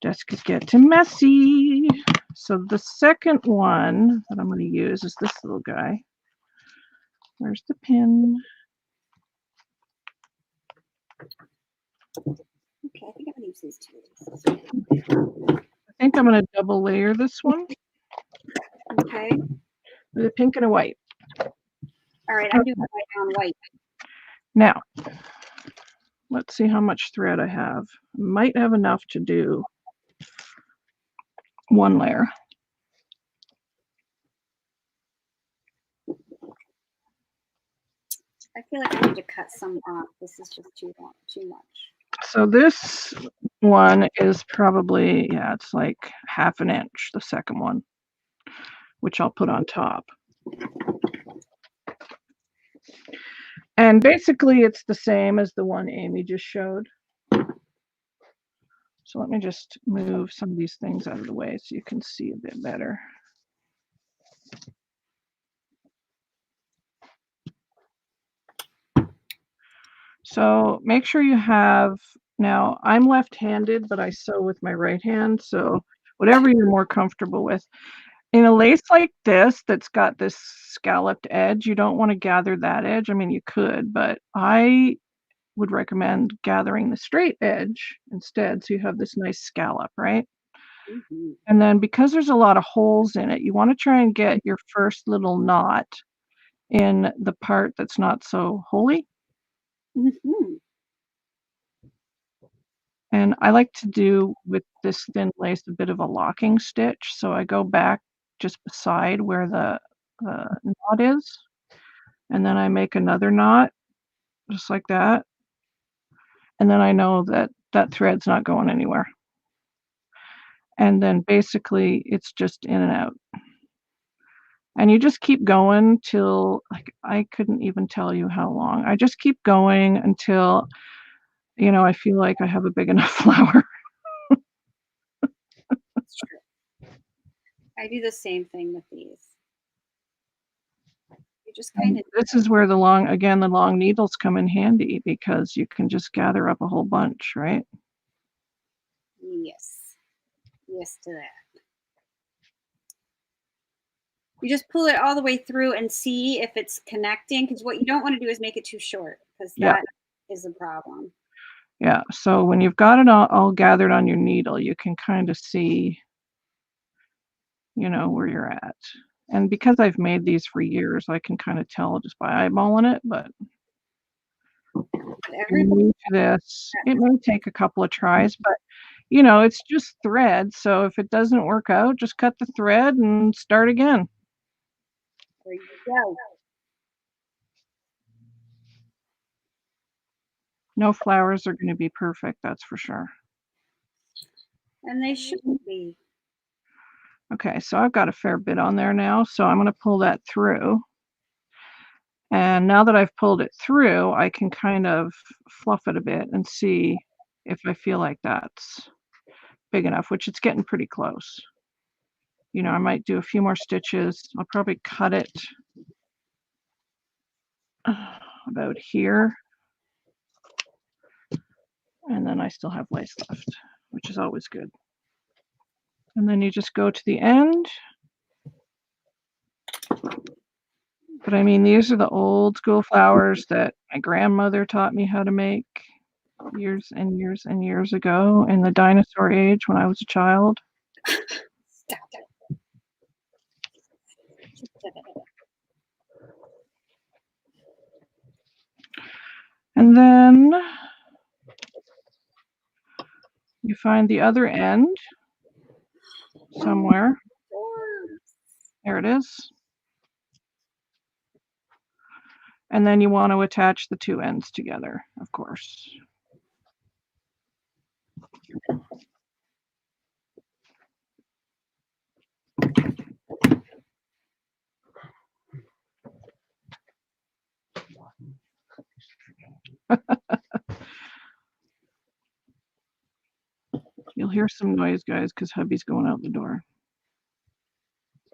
Just could get too messy. So the second one that I'm going to use is this little guy. Where's the pin? Okay, I think I'm going to use these two. I think I'm going to double layer this one. Okay. With a pink and a white. All right, I'm doing white on white. Now, let's see how much thread I have. I might have enough to do one layer. I feel like I need to cut some off. This is just too much. So this one is probably, yeah, it's like 1/2 inch, the second one, which I'll put on top. And basically it's the same as the one Amy just showed. So let me just move some of these things out of the way so you can see a bit better. So make sure you have, now I'm left-handed, but I sew with my right hand, so whatever you're more comfortable with. In a lace like this that's got this scalloped edge, you don't wanna gather that edge. I mean, you could, but I would recommend gathering the straight edge instead, so you have this nice scallop, right? Mhm. And then because there's a lot of holes in it, you wanna try and get your first little knot in the part that's not so holy. Mhm. And I like to do with this thin lace a bit of a locking stitch, so I go back just beside where the knot is, and then I make another knot just like that, and then I know that that thread's not going anywhere. And then basically it's just in and out. And you just keep going till, like, I couldn't even tell you how long. I just keep going until, I feel like I have a big enough flower. That's true. I do the same thing with these. You just kind And of this is where the long needles come in handy because you can just gather up a whole bunch, right? yes, yes to that. You just pull it all the way through and see if it's connecting. Because what you don't want to do is make it too short, because Yeah, that is a problem. yeah. So when you've got it all gathered on your needle, you can kind of see, where you're at. And because I've made these for years, I can kind of tell just by eyeballing it, but But if you're everybody, new to this, it may take a couple of tries, but it's just thread. So if it doesn't work out, just cut the thread and start again. there you go. No flowers are going to be perfect, that's for sure. And they shouldn't be. Okay, so I've got a fair bit on there now, so I'm going to pull that through. And now that I've pulled it through, I can kind of fluff it a bit and see if I feel like that's big enough, which it's getting pretty close. I might do a few more stitches. I'll probably cut it about here, and then I still have lace left, which is always good. And then you just go to the end. But I mean, these are the old school flowers that my grandmother taught me how to make years and years and years ago in the dinosaur age when I was a child. Stop it. And then you find the other end somewhere. There it is. And then you want to attach the two ends together, of course. You'll hear some noise, guys, because hubby's going out the door.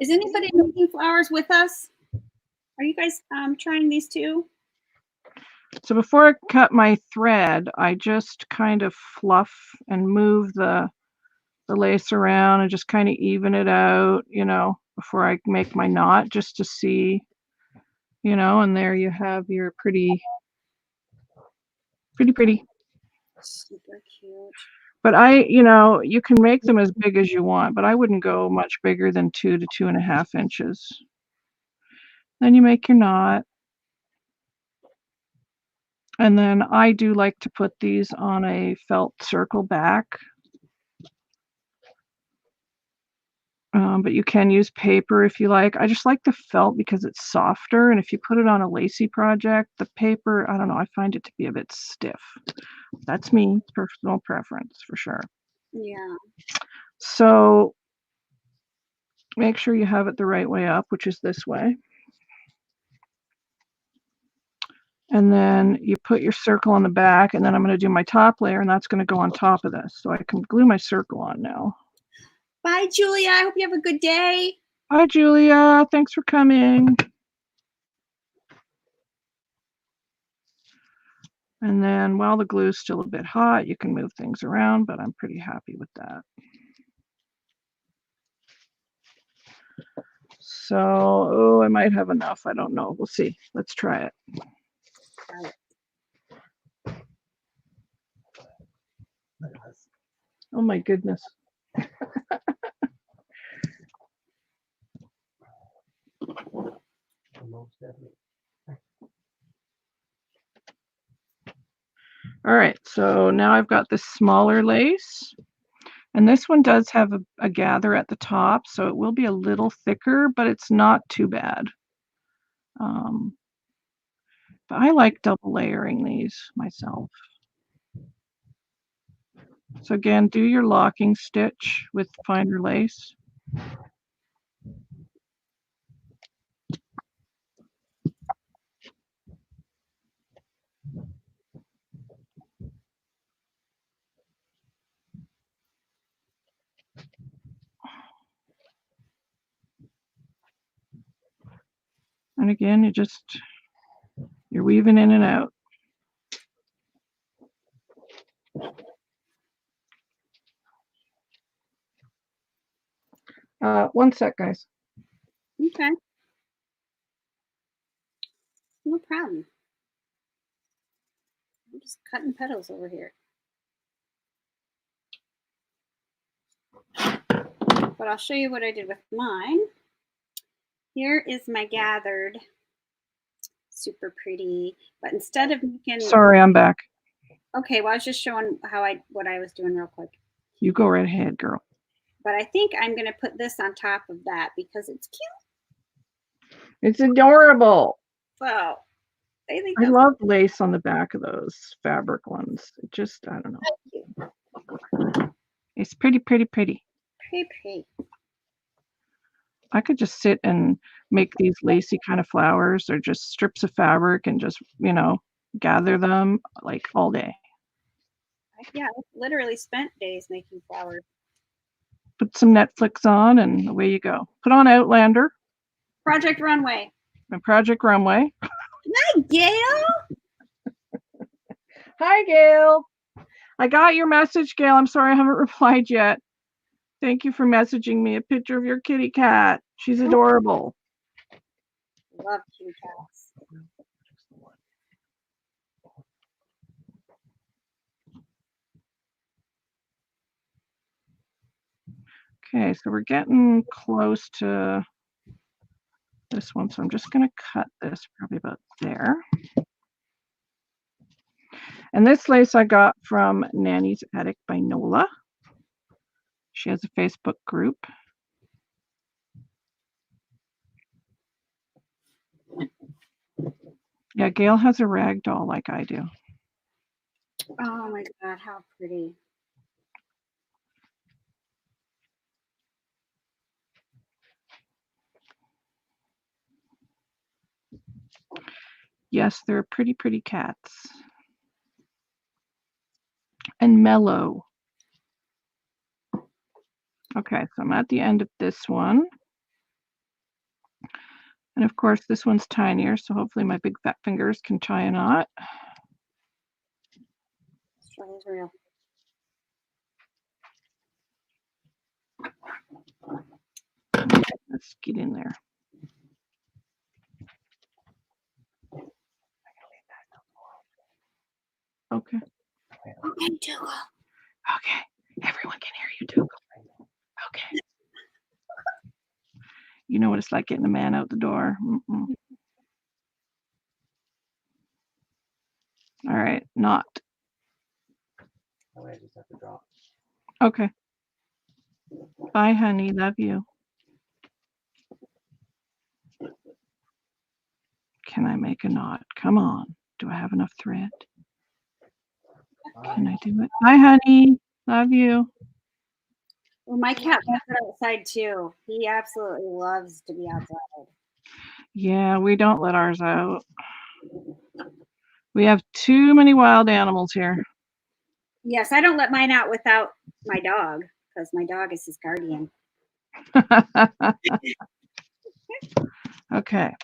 Is anybody making flowers with us? Are you guys trying these too? So before I cut my thread, I just kind of fluff and move the lace around and just kind of even it out, before I make my knot just to see, and there you have your pretty, pretty, pretty. Super cute. But you can make them as big as you want, but I wouldn't go much bigger than 2 to 2.5 inches. Then you make your knot. And then I do like to put these on a felt circle back. But you can use paper if you like. I just like the felt because it's softer, and if you put it on a lacy project, the paper, I don't know, I find it to be a bit stiff. That's me, personal preference for sure. Yeah. So make sure you have it the right way up, which is this way. And then you put your circle on the back, and then I'm going to do my top layer, and that's going to go on top of this. So I can glue my circle on now. Bye, Julia. I hope you have a good day. Hi, Julia. Thanks for coming. And then while the glue is still a bit hot, you can move things around, but I'm pretty happy with that. So, oh, I might have enough. I don't know. We'll see. Let's try it. Oh my goodness. All right, so now I've got this smaller lace, and this one does have a gather at the top, so it will be a little thicker, but it's not too bad. But I like double layering these myself. So again, do your locking stitch with finer lace. And again, you're weaving in and out. One sec, guys. Okay. No problem. I'm just cutting petals over here. But I'll show you what I did with mine. Here is my gathered. Super pretty. But instead of making... Sorry, I'm back. Okay, well, I was just showing what I was doing real quick. You go right ahead, girl. But I think I'm going to put this on top of that because it's cute. It's adorable. So, I think I love lace on the back of those fabric ones. It just, I don't know. It's pretty, pretty, pretty. Pretty, pretty. I could just sit and make these lacy kind of flowers or just strips of fabric and just, gather them like all day. Yeah, I literally spent days making flowers. Put some Netflix on and away you go. Put on Outlander. Project Runway. And Project Runway. Hi, Gail. Hi, Gail. I got your message, Gail. I'm sorry I haven't replied yet. Thank you for messaging me a picture of your kitty cat. She's adorable. Love kitty cats. Okay, so we're getting close to this one, so I'm just going to cut this probably about there. And this lace I got from Nanny's Attic by Nola. She has a Facebook group. Yeah, Gail has a rag doll like I do. Oh my God, how pretty. Yes, they're pretty, pretty cats. And mellow. Okay, so I'm at the end of this one. And of course, this one's tinier, so hopefully my big fat fingers can tie a knot. Struggle's real. Let's get in there. Okay. Okay, Dougal. Okay. Everyone can hear you, Dougal. Okay. You know what it's like getting a man out the door. All right, knot. I just have to drop. Okay. Bye, honey. Love you. Can I make a knot? Come on. Do I have enough thread? Can I do it? Bye, honey. Love you. Well, my cat loves it outside too. He absolutely loves to be outside. Yeah, we don't let ours out. We have too many wild animals here. Yes, I don't let mine out without my dog because my dog is his guardian. Okay.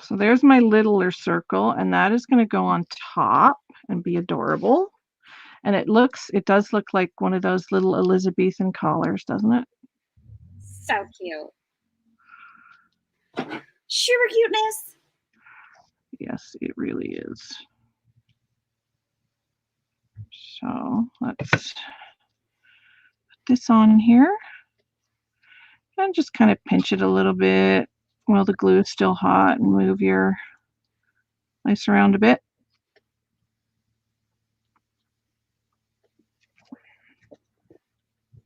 So there's my littler circle, and that is going to go on top and be adorable. And it does look like one of those little Elizabethan collars, doesn't it? So cute. Super cuteness. Yes, it really is. So let's put this on here and just kind of pinch it a little bit while the glue is still hot and move your lace around a bit.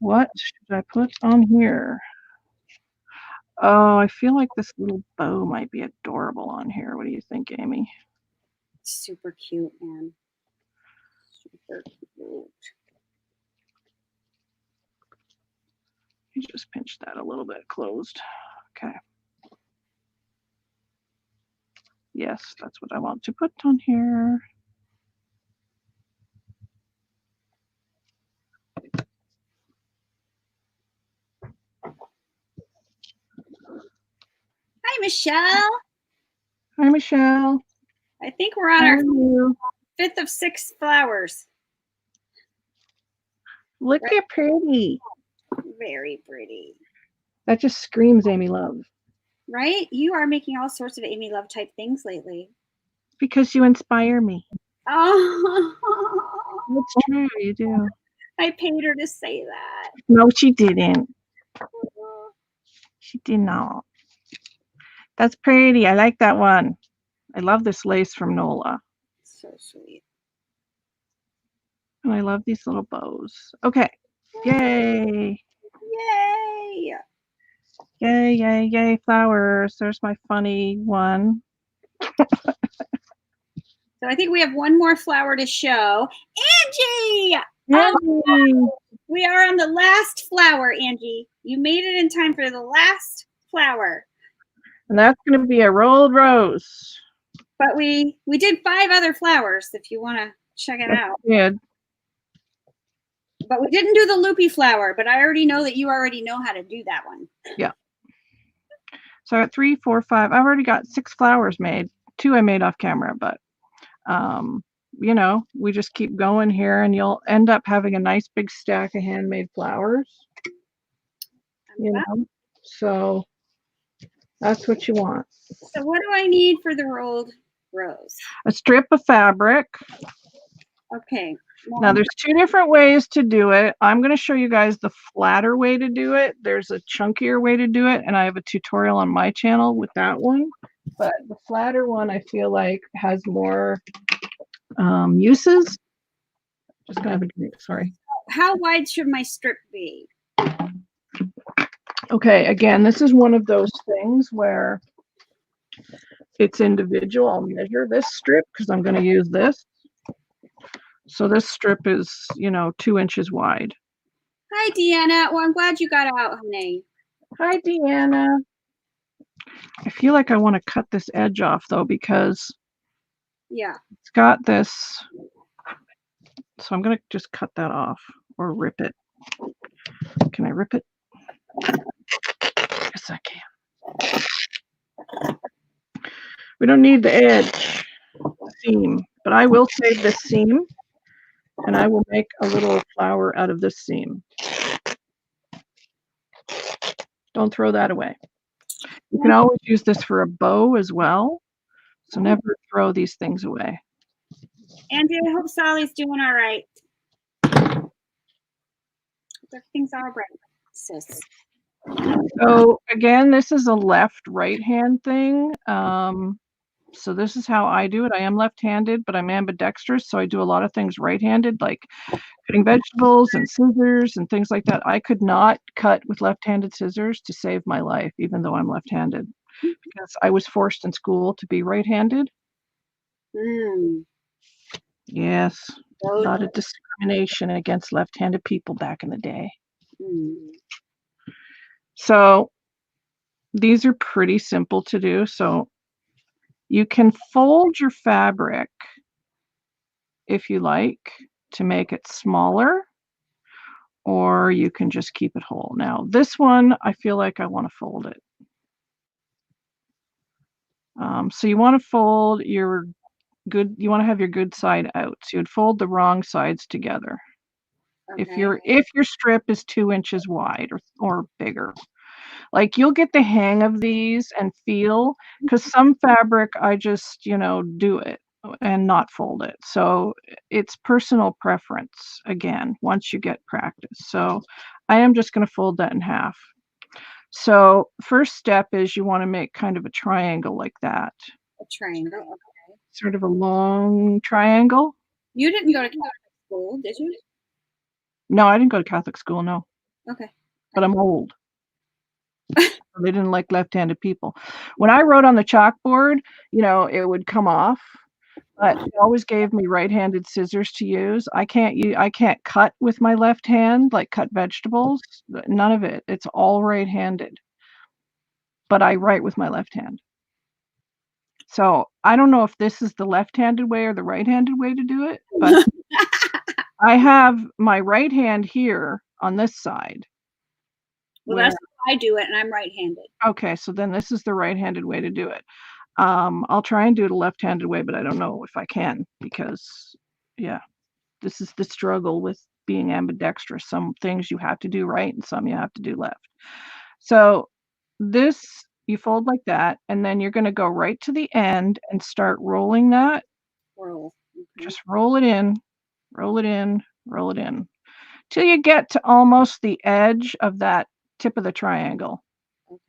What should I put on here? Oh, I feel like this little bow might be adorable on here. What do you think, Amy? Super cute, man. Super cute. You just pinch that a little bit closed. Okay. Yes, that's what I want to put on here. Hi, Michelle. Hi, Michelle. I think we're on our 5th of 6 flowers. Look Right. at pretty. Very pretty. That just screams Amy Love. Right? You are making all sorts of Amy Love type things lately. Because you inspire me. Oh, That's true, you do. I paid her to say that. No, she didn't. She did not. That's pretty. I like that one. I love this lace from Nola. So sweet. And I love these little bows. Okay. Yay. Yay. Yay, yay, yay, flowers. There's my funny one. So I think we have one more flower to show. Angie! Angie! We are on the last flower, Angie. You made it in time for the last flower. And that's going to be a rolled rose. But we did 5 other flowers if you want to check it out. Good. But we didn't do the loopy flower, but I already know that you already know how to do that one. Yeah. So I got 3, 4, 5. I've already got 6 flowers made. 2 I made off camera, but you know, we just keep going here and you'll end up having a nice big stack of handmade flowers. You know, so that's what you want. So what do I need for the rolled rose? A strip of fabric. Okay. Now there's 2 different ways to do it. I'm going to show you guys the flatter way to do it. There's a chunkier way to do it, and I have a tutorial on my channel with that one. But the flatter one I feel like has more uses. Just gonna have a drink, sorry. How wide should my strip be? Okay, again, this is one of those things where it's individual. I'll measure this strip because I'm going to use this. So this strip is, you know, 2 inches wide. Hi, Deanna. Well, I'm glad you got out, honey. Hi, Deanna. I feel like I want to cut this edge off, though, because it's got this. So I'm going to just cut that off or rip it. Can I rip it? Yes, I can. We don't need the edge, the seam, but I will save this seam and I will make a little flower out of this seam. Don't throw that away. You can always use this for a bow as well. So never throw these things away. Andy, I hope Sally's doing all right. Everything's all right, sis. So again, this is a left-right hand thing. So this is how I do it. I am left-handed, but I'm ambidextrous, so I do a lot of things right-handed, like cutting vegetables and scissors and things like that. I could not cut with left-handed scissors to save my life, even though I'm left-handed, because I was forced in school to be right-handed. Yes, a lot of discrimination against left-handed people back in the day. So these are pretty simple to do. So you can fold your fabric if you like to make it smaller, or you can just keep it whole. Now this one, I feel like I want to fold it. So you want to fold your you want to have your good side out. So you'd fold the wrong sides together. Okay. If your strip is 2 inches wide or bigger. Like, you'll get the hang of these and feel, because some fabric, I just, do it and not fold it. So it's personal preference, again, once you get practice. So I am just gonna fold that in half. So first step is you wanna make kind of a triangle like that, A triangle. Okay. sort of a long triangle. You didn't go to Catholic school, did you? No, I didn't go to Catholic school, no, Okay. but I'm old. They didn't like left-handed people. When I wrote on the chalkboard, it would come off, but they always gave me right-handed scissors to use. I can't cut with my left hand, like cut vegetables, none of it. It's all right-handed, but I write with my left hand. So, I don't know if this is the left-handed way or the right-handed way to do it, but I have my right hand here on this side Well, where that's how I do it, and I'm right-handed. okay, so then this is the right-handed way to do it. I'll try and do it a left-handed way, but I don't know if I can because, yeah, this is the struggle with being ambidextrous. Some things you have to do right and some you have to do left. So this, you fold like that, and then you're gonna go right to the end and start rolling that. Roll. Okay. Just roll it in, roll it in, roll it in, till you get to almost the edge of that tip of the triangle. Okay.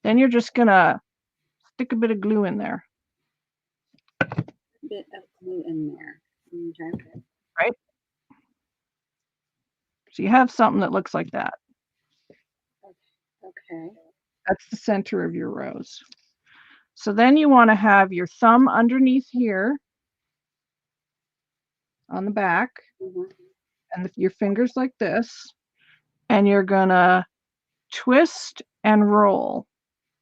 Then you're just gonna stick a bit of glue in there. Bit of glue in there. Okay. Right? So you have something that looks like that. Okay. That's the center of your rose. So then you want to have your thumb underneath here on the back Mm-hmm. and your fingers like this, and you're gonna twist and roll.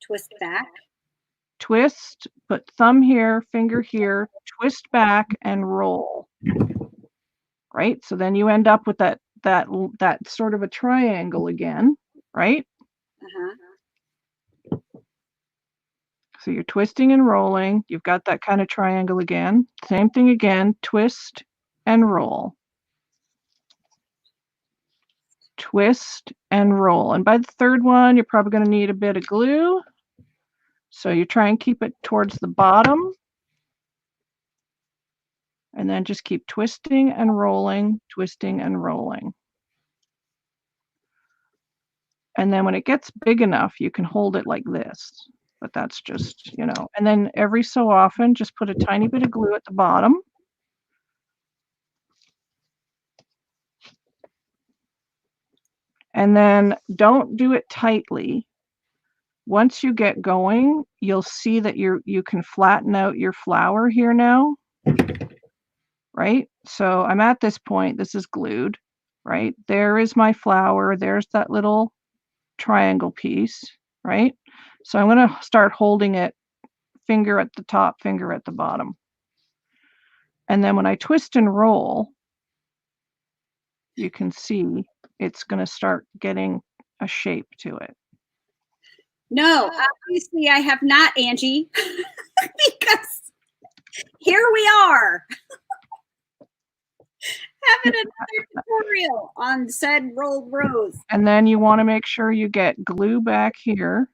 Twist back. Twist, put thumb here, finger here, twist back and roll. Right? So then you end up with that sort of a triangle again, right? Uh-huh. So you're twisting and rolling. You've got that kind of triangle again. Same thing again, twist and roll. Twist and roll. And by the third one, you're probably going to need a bit of glue. So you try and keep it towards the bottom. And then just keep twisting and rolling, twisting and rolling. And then when it gets big enough, you can hold it like this. But that's just, and then every so often, just put a tiny bit of glue at the bottom. And then don't do it tightly. Once you get going, you'll see that you can flatten out your flower here now, right? So I'm at this point, this is glued, right? There is my flower, there's that little triangle piece, right? So I'm gonna start holding it, finger at the top, finger at the bottom. And then when I twist and roll, you can see it's gonna start getting a shape to it. No, obviously I have not, Angie, because here we are having another tutorial on said rolled rose. And then you want to make sure you get glue back here.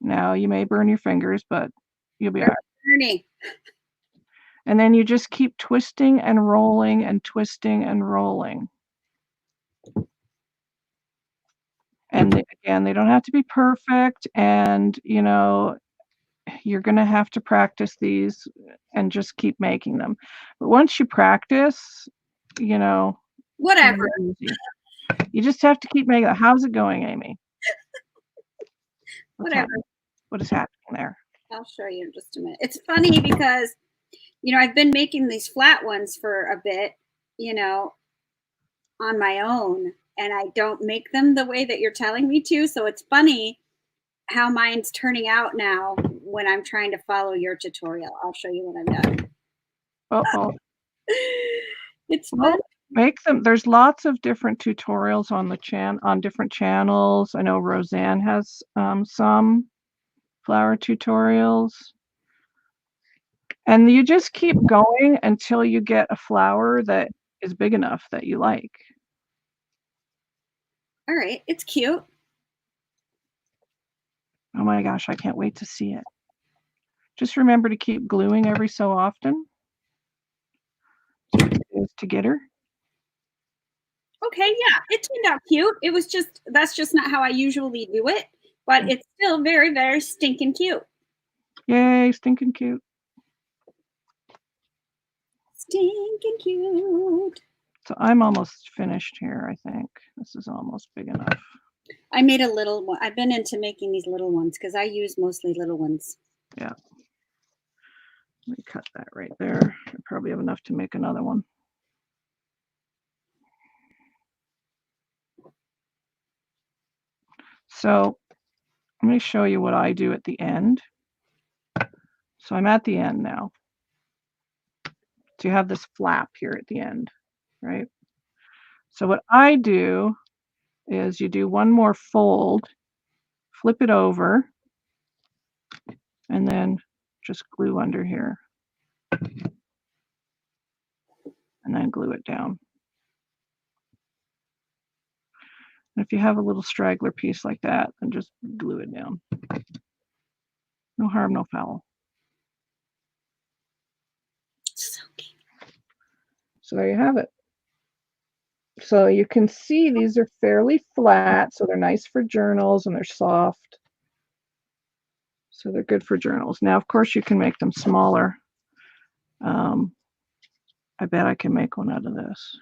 Now you may burn your fingers, but you'll be all right. And then you just keep twisting and rolling and twisting and rolling. And again, they don't have to be perfect. And, you're going to have to practice these and just keep making them. But once you practice, whatever. You just have to keep making it. How's it going, Amy? Whatever. What is happening there? I'll show you in just a minute. It's funny because, I've been making these flat ones for a bit, on my own, and I don't make them the way that you're telling me to. So it's funny how mine's turning out now when I'm trying to follow your tutorial. I'll show you when I'm done. Uh-oh. It's fun. Make them. There's lots of different tutorials on the on different channels. I know Roseanne has some flower tutorials. And you just keep going until you get a flower that is big enough that you like. All right, it's cute. Oh my gosh, I can't wait to see it. Just remember to keep gluing every so often. Is to get her. Okay, yeah, it turned out cute. It was just, that's just not how I usually do it, but it's still very, very stinking cute. Yay, stinking cute. Stinking cute. So I'm almost finished here, I think. This is almost big enough. I made a little one. I've been into making these little ones because I use mostly little ones. Yeah. Let me cut that right there. I probably have enough to make another one. So let me show you what I do at the end. So I'm at the end now. So you have this flap here at the end, right? So what I do is you do one more fold, flip it over, and then just glue under here. And then glue it down. And if you have a little straggler piece like that, then just glue it down. No harm, no foul. So cute. So there you have it. So you can see these are fairly flat, so they're nice for journals and they're soft. So they're good for journals. Now, of course, you can make them smaller. I bet I can make one out of this.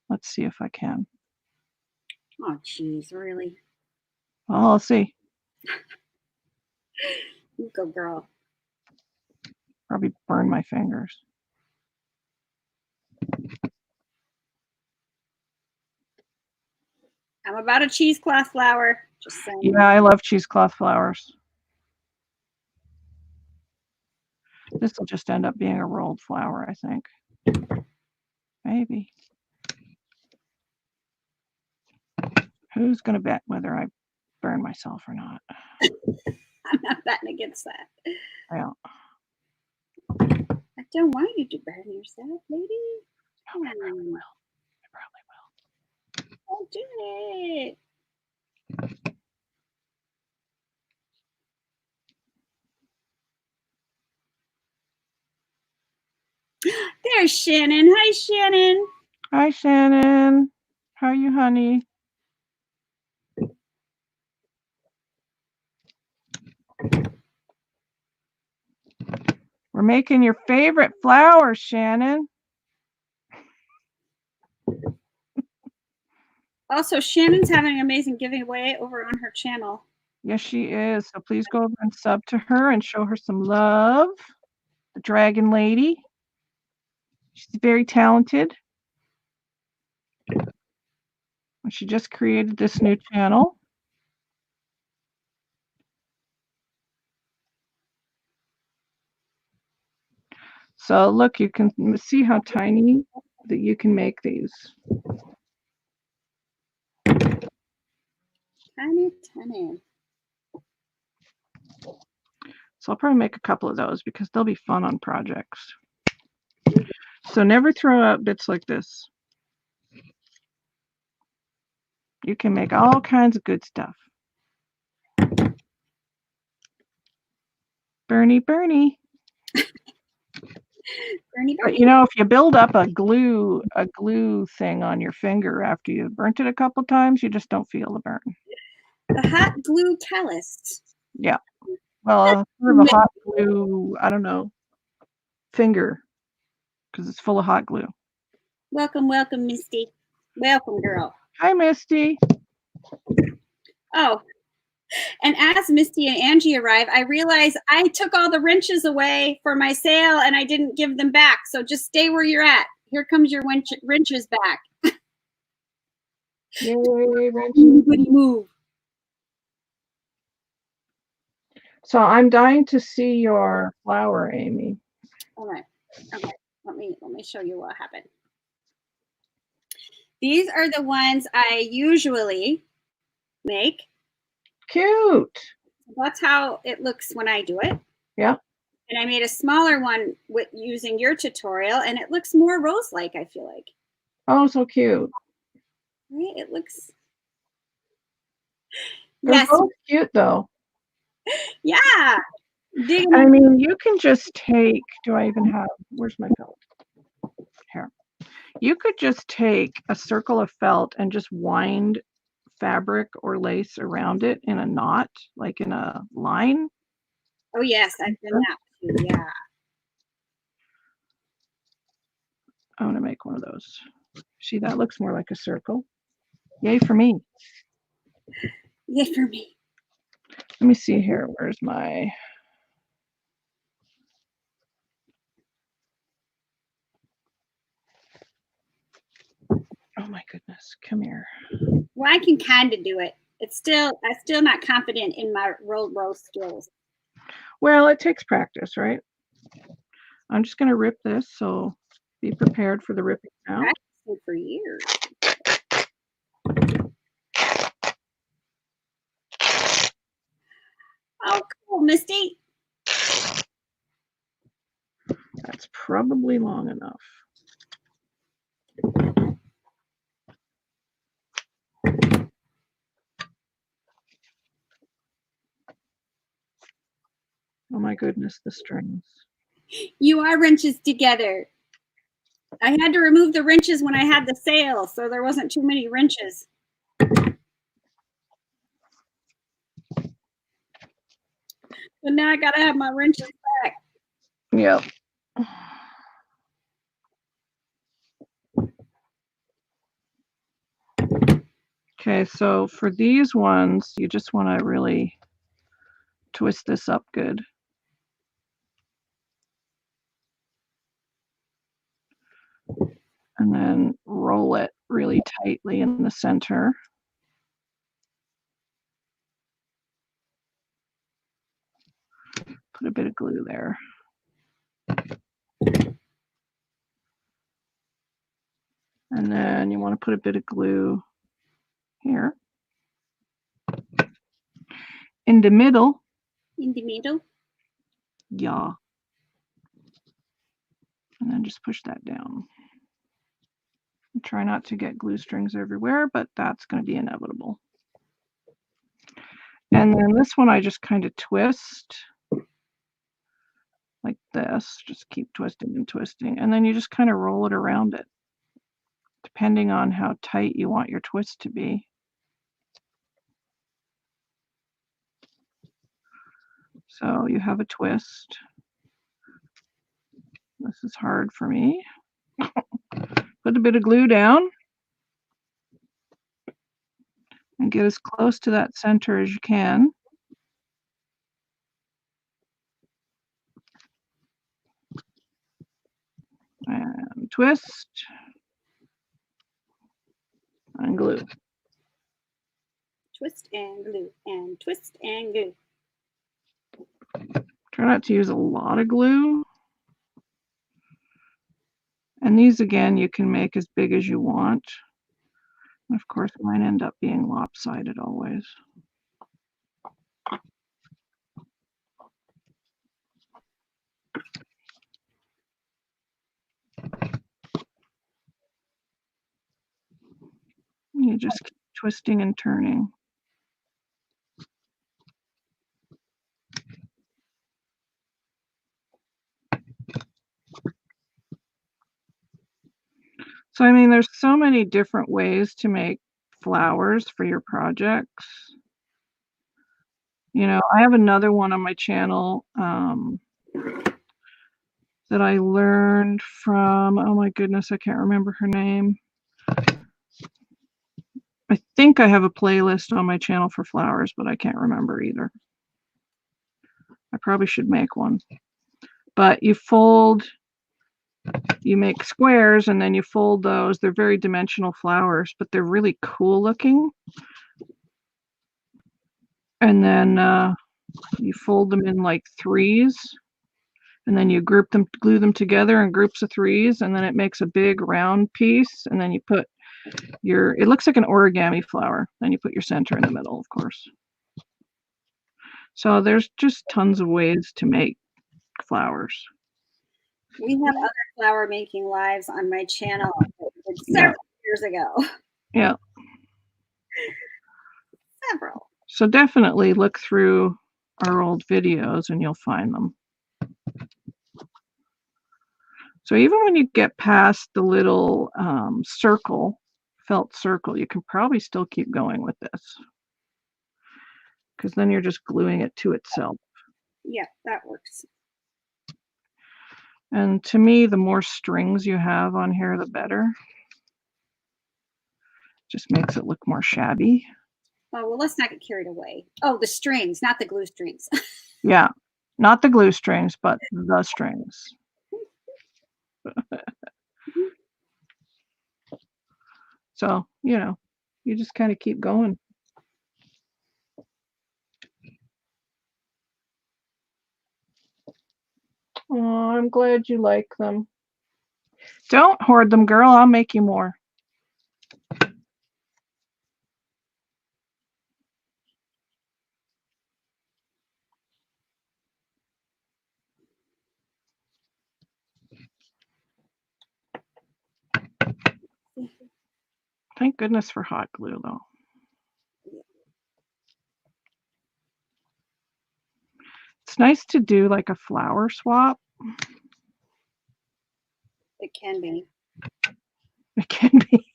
Let's see if I can. Oh, jeez, really? Well, I'll see. You go, girl. Probably burn my fingers. I'm about a cheesecloth flower. Just saying. Yeah, I love cheesecloth flowers. This will just end up being a rolled flower, I think. Maybe. Who's going to bet whether I burn myself or not? I'm not betting against that. Well, I don't want you to burn yourself, lady. no, I probably will. I probably will. Don't do it. There's Shannon. Hi, Shannon. Hi, Shannon. How are you, honey? We're making your favorite flowers, Shannon. Also, Shannon's having an amazing giveaway over on her channel. Yes, she is. So please go over and sub to her and show her some love. The Dragon Lady. She's very talented. And she just created this new channel. So look, you can see how tiny that you can make these. Tiny, tiny. So I'll probably make a couple of those because they'll be fun on projects. So never throw out bits like this. You can make all kinds of good stuff. Bernie, Bernie. Bernie, But you know, if you build up a glue thing on your finger after you've burnt it a couple times, you just don't feel the burn. The hot glue callus. Yeah. Well, sort of a hot glue, I don't know, finger, because it's full of hot glue. Welcome, welcome, Misty. Welcome, girl. Hi, Misty. Oh, and as Misty and Angie arrive, I realize I took all the wrenches away for my sale and I didn't give them back. So just stay where you're at. Here comes your wrenches back. Yay, wrenches. Move. So I'm dying to see your flower, Amy. All right. Okay. Let me show you what happened. These are the ones I usually make. Cute. That's how it looks when I do it. Yeah. And I made a smaller one with using your tutorial, and it looks more rose-like, I feel like. Oh, so cute. Right? It looks. They're Yes. both cute though. Yeah. I mean, you can just take, do I even have, where's my felt? Here. You could just take a circle of felt and just wind fabric or lace around it in a knot, like in a line. Oh, yes, I've done that too. Yeah. I want to make one of those. See, that looks more like a circle. Yay for me. Yay for me. Let me see here. Where's my... Oh my goodness, come here. Well, I can kind of do it. I'm still not confident in my rolled rose skills. Well, it takes practice, right? I'm just going to rip this, so be prepared for the ripping now. Practicing for years. Oh, cool, Misty. That's probably long enough. Oh my goodness, the strings. You are wrenches together. I had to remove the wrenches when I had the sale, so there wasn't too many wrenches. But now I gotta have my wrenches back. Yep. Okay, so for these ones, you just want to really twist this up good. And then roll it really tightly in the center. Put a bit of glue there. And then you want to put a bit of glue here. In the middle. In the middle? Yeah. And then just push that down. And try not to get glue strings everywhere, but that's going to be inevitable. And then this one I just kind of twist like this. Just keep twisting and twisting. And then you just kind of roll it around it, depending on how tight you want your twist to be. So you have a twist. This is hard for me. Put a bit of glue down and get as close to that center as you can. And twist and glue. Twist and glue and twist and glue. Try not to use a lot of glue. And these, again, you can make as big as you want. And of course, mine end up being lopsided always. You just keep twisting and turning. So, I mean, there's so many different ways to make flowers for your projects. You know, I have another one on my channel that I learned from, oh my goodness, I can't remember her name. I think I have a playlist on my channel for flowers, but I can't remember either. I probably should make one. But you fold, you make squares, and then you fold those. They're very dimensional flowers, but they're really cool looking. And then you fold them in like threes, and then you group them, glue them together in groups of threes, and then it makes a big round piece. And then you put it looks like an origami flower. Then you put your center in the middle, of course. So there's just tons of ways to make flowers. We have other flower making lives on my channel Yeah. several years ago. Yeah. Several. So definitely look through our old videos and you'll find them. So even when you get past the little felt circle, you can probably still keep going with this. Because then you're just gluing it to itself. Yeah, that works. And to me, the more strings you have on here, the better. Just makes it look more shabby. Oh, well, let's not get carried away. Oh, the strings, not the glue strings. Yeah, not the glue strings, but the strings. So, you just kind of keep going. Oh, I'm glad you like them. Don't hoard them, girl. I'll make you more. Thank goodness for hot glue, though. It's nice to do like a flower swap. It can be. It can be.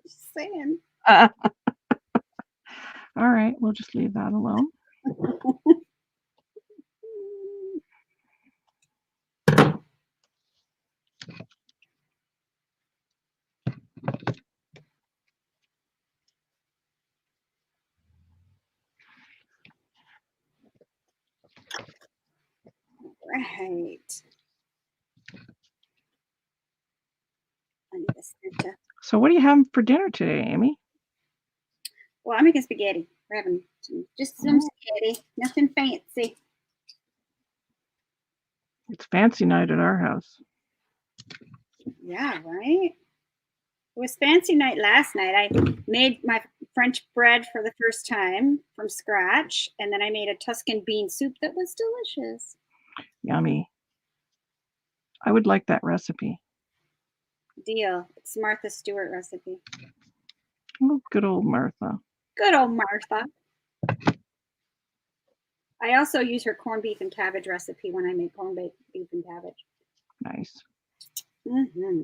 Just saying. All right, we'll just leave that alone. Right. I need a center. So what are you having for dinner today, Amy? Well, I'm making spaghetti. We're having just some spaghetti. Nothing fancy. It's fancy night at our house. Yeah, right? It was fancy night last night. I made my French bread for the first time from scratch, and then I made a Tuscan bean soup that was delicious. Yummy. I would like that recipe. Deal. It's Martha Stewart recipe. Oh, good old Martha. Good old Martha. I also use her corned beef and cabbage recipe when I make corned beef and cabbage. Nice. Mm-hmm.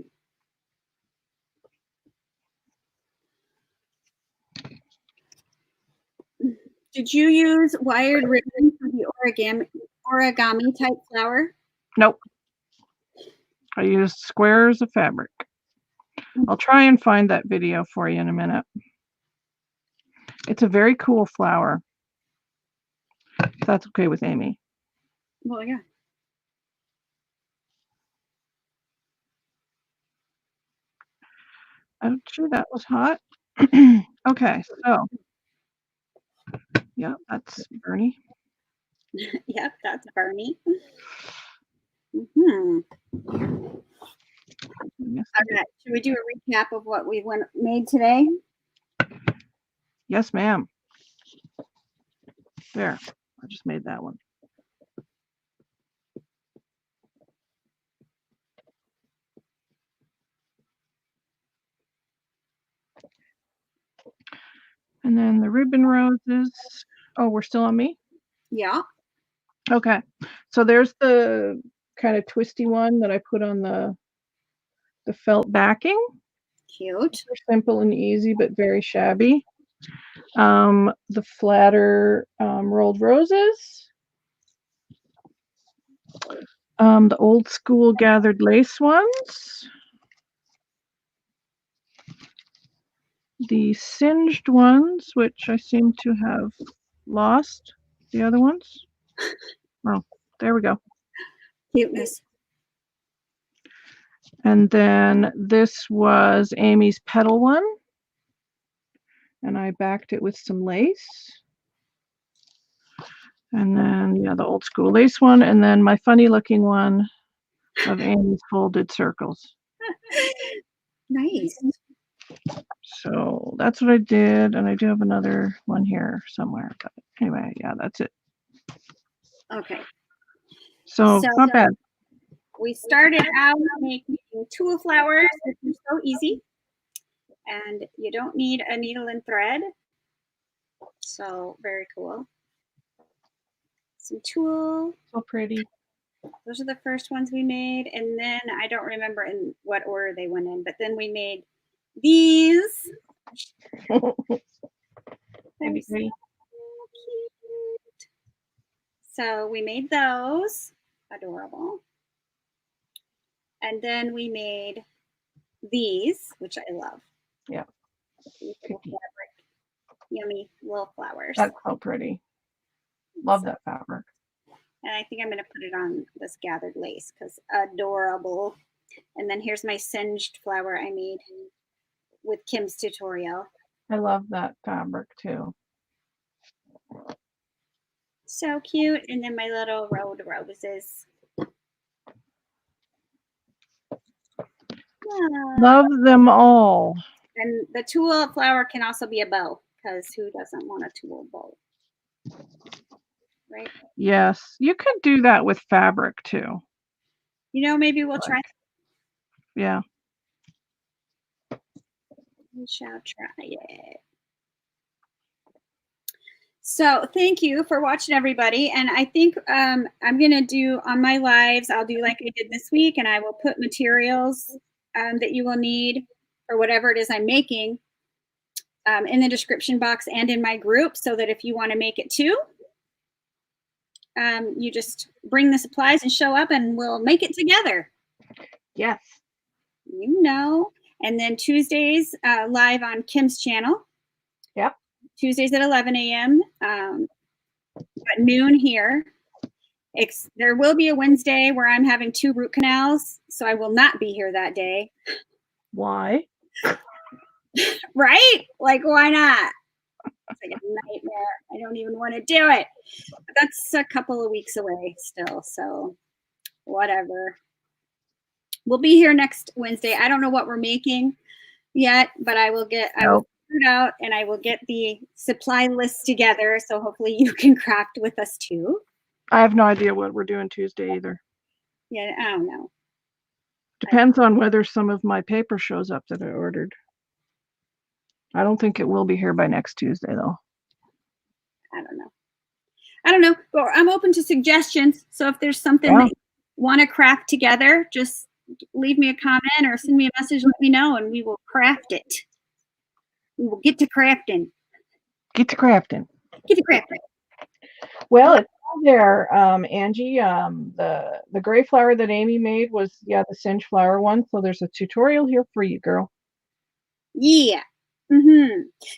Did you use wired ribbon for the origami type flower? Nope. I used squares of fabric. I'll try and find that video for you in a minute. It's a very cool flower. If that's okay with Amy. Well, yeah. Oh, gee, that was hot. Okay, so yeah, that's Bernie. Yep, that's Bernie. Mm-hmm. Yes, All right. Should we do a recap of what we made today? yes, ma'am. There, I just made that one. And then the ribbon roses. Oh, we're still on me? Yeah. Okay. So there's the kind of twisty one that I put on the felt backing. Cute. Simple and easy, but very shabby. The flatter rolled roses. The old school gathered lace ones. The singed ones, which I seem to have lost the other ones. Oh, there we go. Cuteness. And then this was Amy's petal one. And I backed it with some lace. And then, yeah, the old school lace one. And then my funny looking one of Amy's folded circles. Nice. So that's what I did, and I do have another one here somewhere. But anyway, yeah, that's it. Okay. So not bad. We started out making tulle flowers, which are so easy. And you don't need a needle and thread. So very cool. Some tulle. So pretty. Those are the first ones we made. And then I don't remember in what order they went in, but then we made these. They're so cute. So we made those. Adorable. And then we made these, which I love. Yeah. Yummy little flowers. That's so pretty. Love that fabric. And I think I'm going to put it on this gathered lace because adorable. And then here's my singed flower I made with Kim's tutorial. I love that fabric too. So cute. And then my little road roses. Love them all. And the tulle flower can also be a bow because who doesn't want a tulle bow? Right? Yes, you could do that with fabric too. You know, maybe we'll try. Yeah. We shall try it. So thank you for watching, everybody. And I think I'm going to do on my lives, I'll do like I did this week, and I will put materials that you will need for whatever it is I'm making in the description box and in my group, so that if you want to make it too, you just bring the supplies and show up and we'll make it together. Yes. You know. And then Tuesdays live on Kim's channel. Yep. Tuesdays at 11 a.m. At noon here. There will be a Wednesday where I'm having 2 root canals, so I will not be here that day. Why? Right? Like, why not? It's like a nightmare. I don't even want to do it. But that's a couple of weeks away still, so whatever. We'll be here next Wednesday. I don't know what we're making yet, but I will figure it out, and I will get the supply list together, so hopefully you can craft with us too. I have no idea what we're doing Tuesday either. Yeah, I don't know. Depends on whether some of my paper shows up that I ordered. I don't think it will be here by next Tuesday, though. I don't know, but I'm open to suggestions. So if there's something that you want to craft together, just leave me a comment or send me a message, let me know, and we will craft it. We will get to crafting. Get to crafting. Get to crafting. Well, it's all there, Angie. The gray flower that Amy made was, the Singe flower one. So there's a tutorial here for you, girl. Yeah.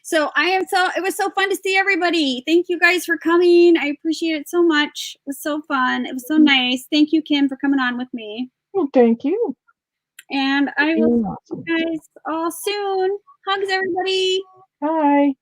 So it was so fun to see everybody. Thank you guys for coming. I appreciate it so much. It was so fun. It was so nice. Thank you, Kim, for coming on with me. Well, thank you. And I will see you guys all soon. Hugs, everybody. Bye.